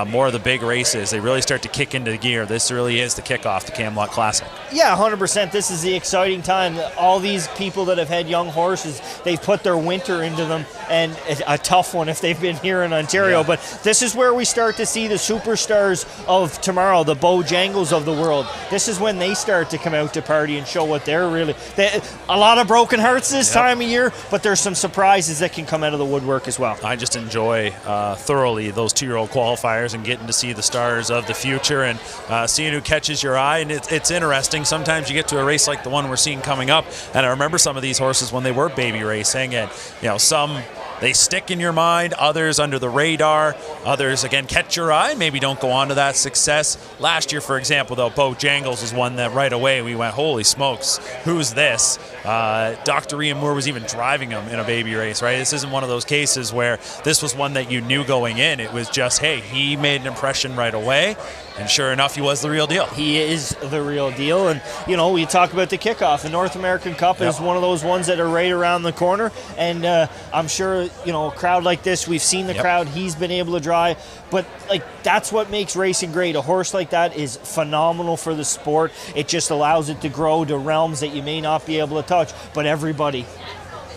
more of the big races. They really start to kick into gear. This really is the kickoff to Camluck Classic. Yeah, 100%. This is the exciting time. All these people that have had young horses, they've put their winter into them, and a tough one if they've been here in Ontario. But this is where we start to see the superstars of tomorrow, the Bojangles of the world. This is when they start to come out to party and show what they're really. A lot of broken hearts this time of year, but there's some surprises that can come out of the woodwork as well. I just enjoy thoroughly those 2-year-old qualifiers and getting to see the stars of the future and seeing who catches your eye. And it's interesting. Sometimes you get to a race like the one we're seeing coming up, and I remember some of these horses when they were baby racing, and you know, some they stick in your mind, others under the radar, others again catch your eye, maybe don't go on to that success. Last year, for example, though, Bojangles was one that right away we went, holy smokes, who's this? Dr. Ian Moore was even driving him in a baby race, right? This isn't one of those cases where this was one that you knew going in. It was just, hey, he made an impression right away, and sure enough, he was the real deal. He is the real deal. And, you know, we talk about the kickoff. The North American Cup is one of those ones that are right around the corner. And I'm sure, you know, a crowd like this, we've seen the crowd he's been able to drive. But, like, that's what makes racing great. A horse like that is phenomenal for the sport. It just allows it to grow to realms that you may not be able to touch. But everybody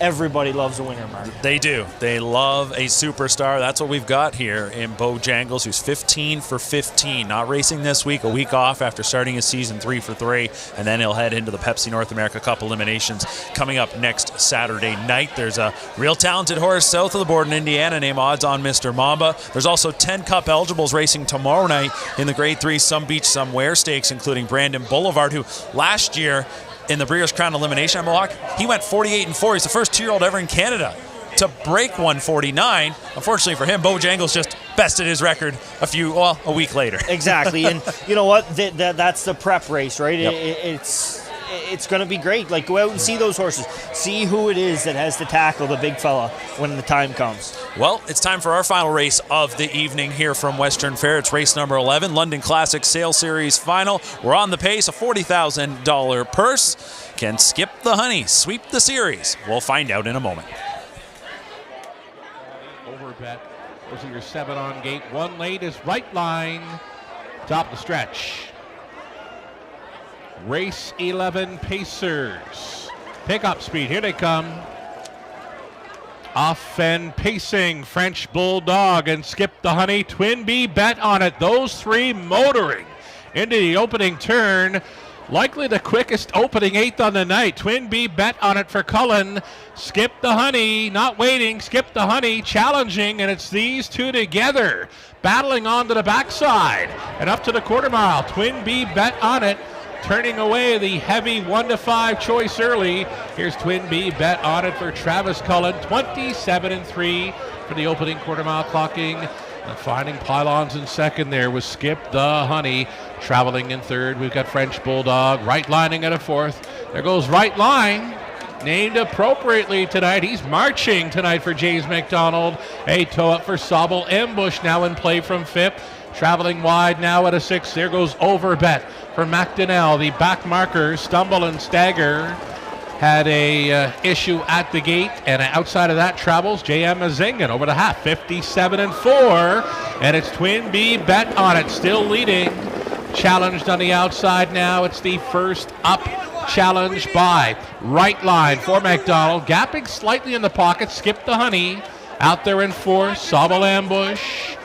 loves a winner, Mark. They do. They love a superstar. That's what we've got here in Bojangles, who's 15 for 15. Not racing this week, a week off after starting his season 3 for 3, and then he'll head into the Pepsi North America Cup eliminations coming up next Saturday night. There's a real talented horse south of the border in Indiana named Odds on Mr. Mamba. There's also 10 Cup eligibles racing tomorrow night in the Grade 3 Some Beach Somewhere Stakes, including Brandon Boulevard, who last year in the Breeders' Crown elimination at Mohawk, he went 48-4. He's the first 2-year-old ever in Canada to break 149. Unfortunately for him, Bojangles just bested his record a week later. Exactly, and you know what? That's the prep race, right? Yep. It's going to be great. Like, go out and see those horses. See who it is that has to tackle the big fella when the time comes. Well, it's time for our final race of the evening here from Western Fair. It's race number 11, London Classic Sale Series Final. We're on the pace, a $40,000 purse. Can Skip the Honey sweep the series? We'll find out in a moment. Over bet. Those are your 7 on gate. 1 late is right line. Top of the stretch. Race 11 Pacers. Pick up speed. Here they come. Off and pacing, French Bulldog and Skip the Honey. Twin B bet on it. Those three motoring into the opening turn. Likely the quickest opening eighth on the night. Twin B bet on it for Cullen. Skip the Honey, not waiting. Skip the Honey challenging, and it's these two together battling onto the backside and up to the quarter mile. Twin B bet on it, turning away the heavy 1-5 choice early. Here's Twin B bet on it for Travis Cullen. 27-3 for the opening quarter mile clocking. And finding pylons in second there was Skip the Honey. Traveling in third, we've got French Bulldog. Right lining at a fourth. There goes Right Line. Named appropriately tonight. He's marching tonight for James McDonald. A toe up for Sobel. Ambush now in play from fifth. Traveling wide now at a sixth. There goes Overbet for McDonnell. The back markers stumble and stagger. Had a issue at the gate, and outside of that travels J.M. Mazingin over the half, 57-4, and it's Twin B bet on it, still leading. Challenged on the outside now. It's the first up challenge by Right Line for McDonald. Gapping slightly in the pocket. Skip the Honey out there in fourth. Sobel Ambush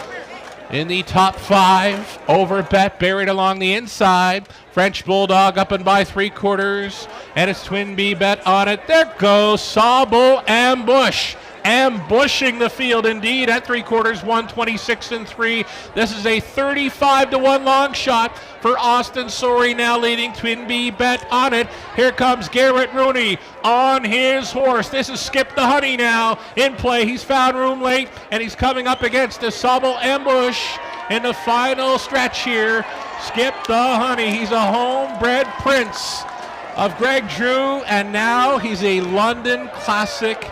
in the top five. Overbet buried along the inside. French Bulldog up and by 3/4, and it's Twin B bet on it. There goes Sobel Ambush. Ambushing the field indeed at 3/4, 126-3. This is a 35-1 long shot for Austin Sorey, now leading. Twin B bet on it. Here comes Garrett Rooney on his horse. This is Skip the Honey now in play. He's found room late, and he's coming up against a Sobel Ambush in the final stretch here. Skip the Honey. He's a homebred prince of Greg Drew, and now he's a London Classic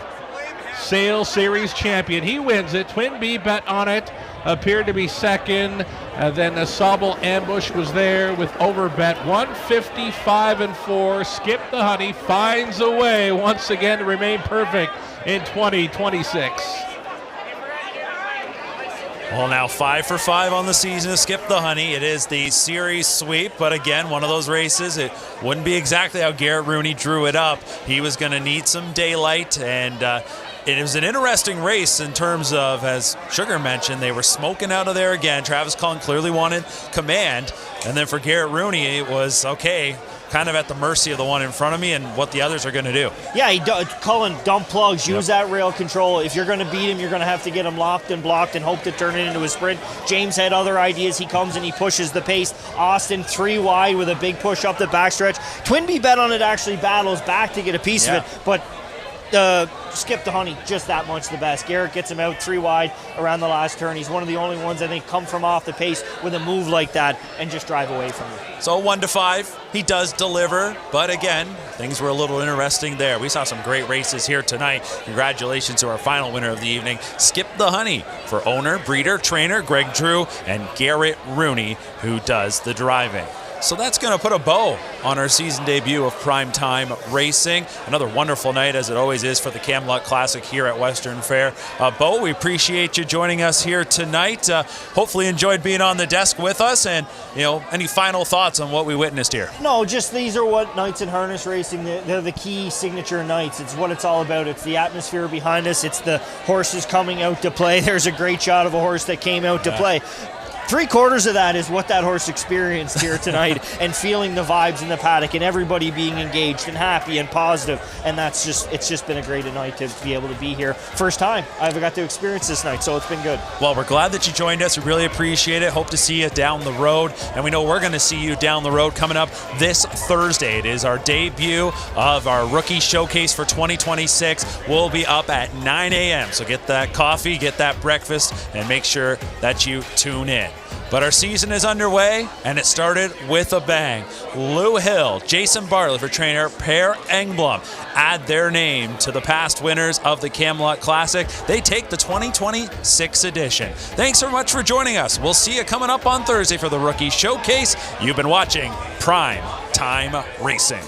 Sale Series champion. He wins it. Twin B bet on it. Appeared to be second. Then the Sobel Ambush was there with Overbet. 155-4. Skip the Honey finds a way once again to remain perfect in 2026. Well, now 5 for 5 on the season to Skip the Honey. It is the series sweep, but again, one of those races, it wouldn't be exactly how Garrett Rooney drew it up. He was going to need some daylight, and it was an interesting race in terms of, as Sugar mentioned, they were smoking out of there again. Travis Cullen clearly wanted command, and then for Garrett Rooney, it was, okay, kind of at the mercy of the one in front of me and what the others are going to do. Yeah, Cullen dump plugs, use that rail control. If you're going to beat him, you're going to have to get him locked and blocked and hope to turn it into a sprint. James had other ideas. He comes and he pushes the pace. Austin 3 wide with a big push up the backstretch. Twin B bet on it, actually battles back to get a piece of it, but Skip the Honey, just that much the best. Garrett gets him out 3 wide around the last turn. He's one of the only ones, I think, come from off the pace with a move like that and just drive away from him. So 1-5, he does deliver, but again, things were a little interesting there. We saw some great races here tonight. Congratulations to our final winner of the evening, Skip the Honey, for owner, breeder, trainer Greg Drew, and Garrett Rooney, who does the driving. So that's going to put a bow on our season debut of Primetime Racing. Another wonderful night, as it always is, for the Camluck Classic here at Western Fair. Bo, we appreciate you joining us here tonight. Hopefully enjoyed being on the desk with us, and any final thoughts on what we witnessed here? No, just these are what nights in harness racing, they're the key signature nights. It's what it's all about. It's the atmosphere behind us. It's the horses coming out to play. There's a great shot of a horse that came out to play. 3/4 of that is what that horse experienced here tonight, and feeling the vibes in the paddock and everybody being engaged and happy and positive. And it's just been a great night to be able to be here. First time I've got to experience this night, so it's been good. Well, we're glad that you joined us. We really appreciate it. Hope to see you down the road. And we know we're going to see you down the road coming up this Thursday. It is our debut of our rookie showcase for 2026. We'll be up at 9 a.m. So get that coffee, get that breakfast, and make sure that you tune in. But our season is underway, and it started with a bang. Lou Hill, Jason Bartlett for trainer Per Engblom add their name to the past winners of the Camluck Classic. They take the 2026 edition. Thanks so much for joining us. We'll see you coming up on Thursday for the Rookie Showcase. You've been watching Prime Time Racing.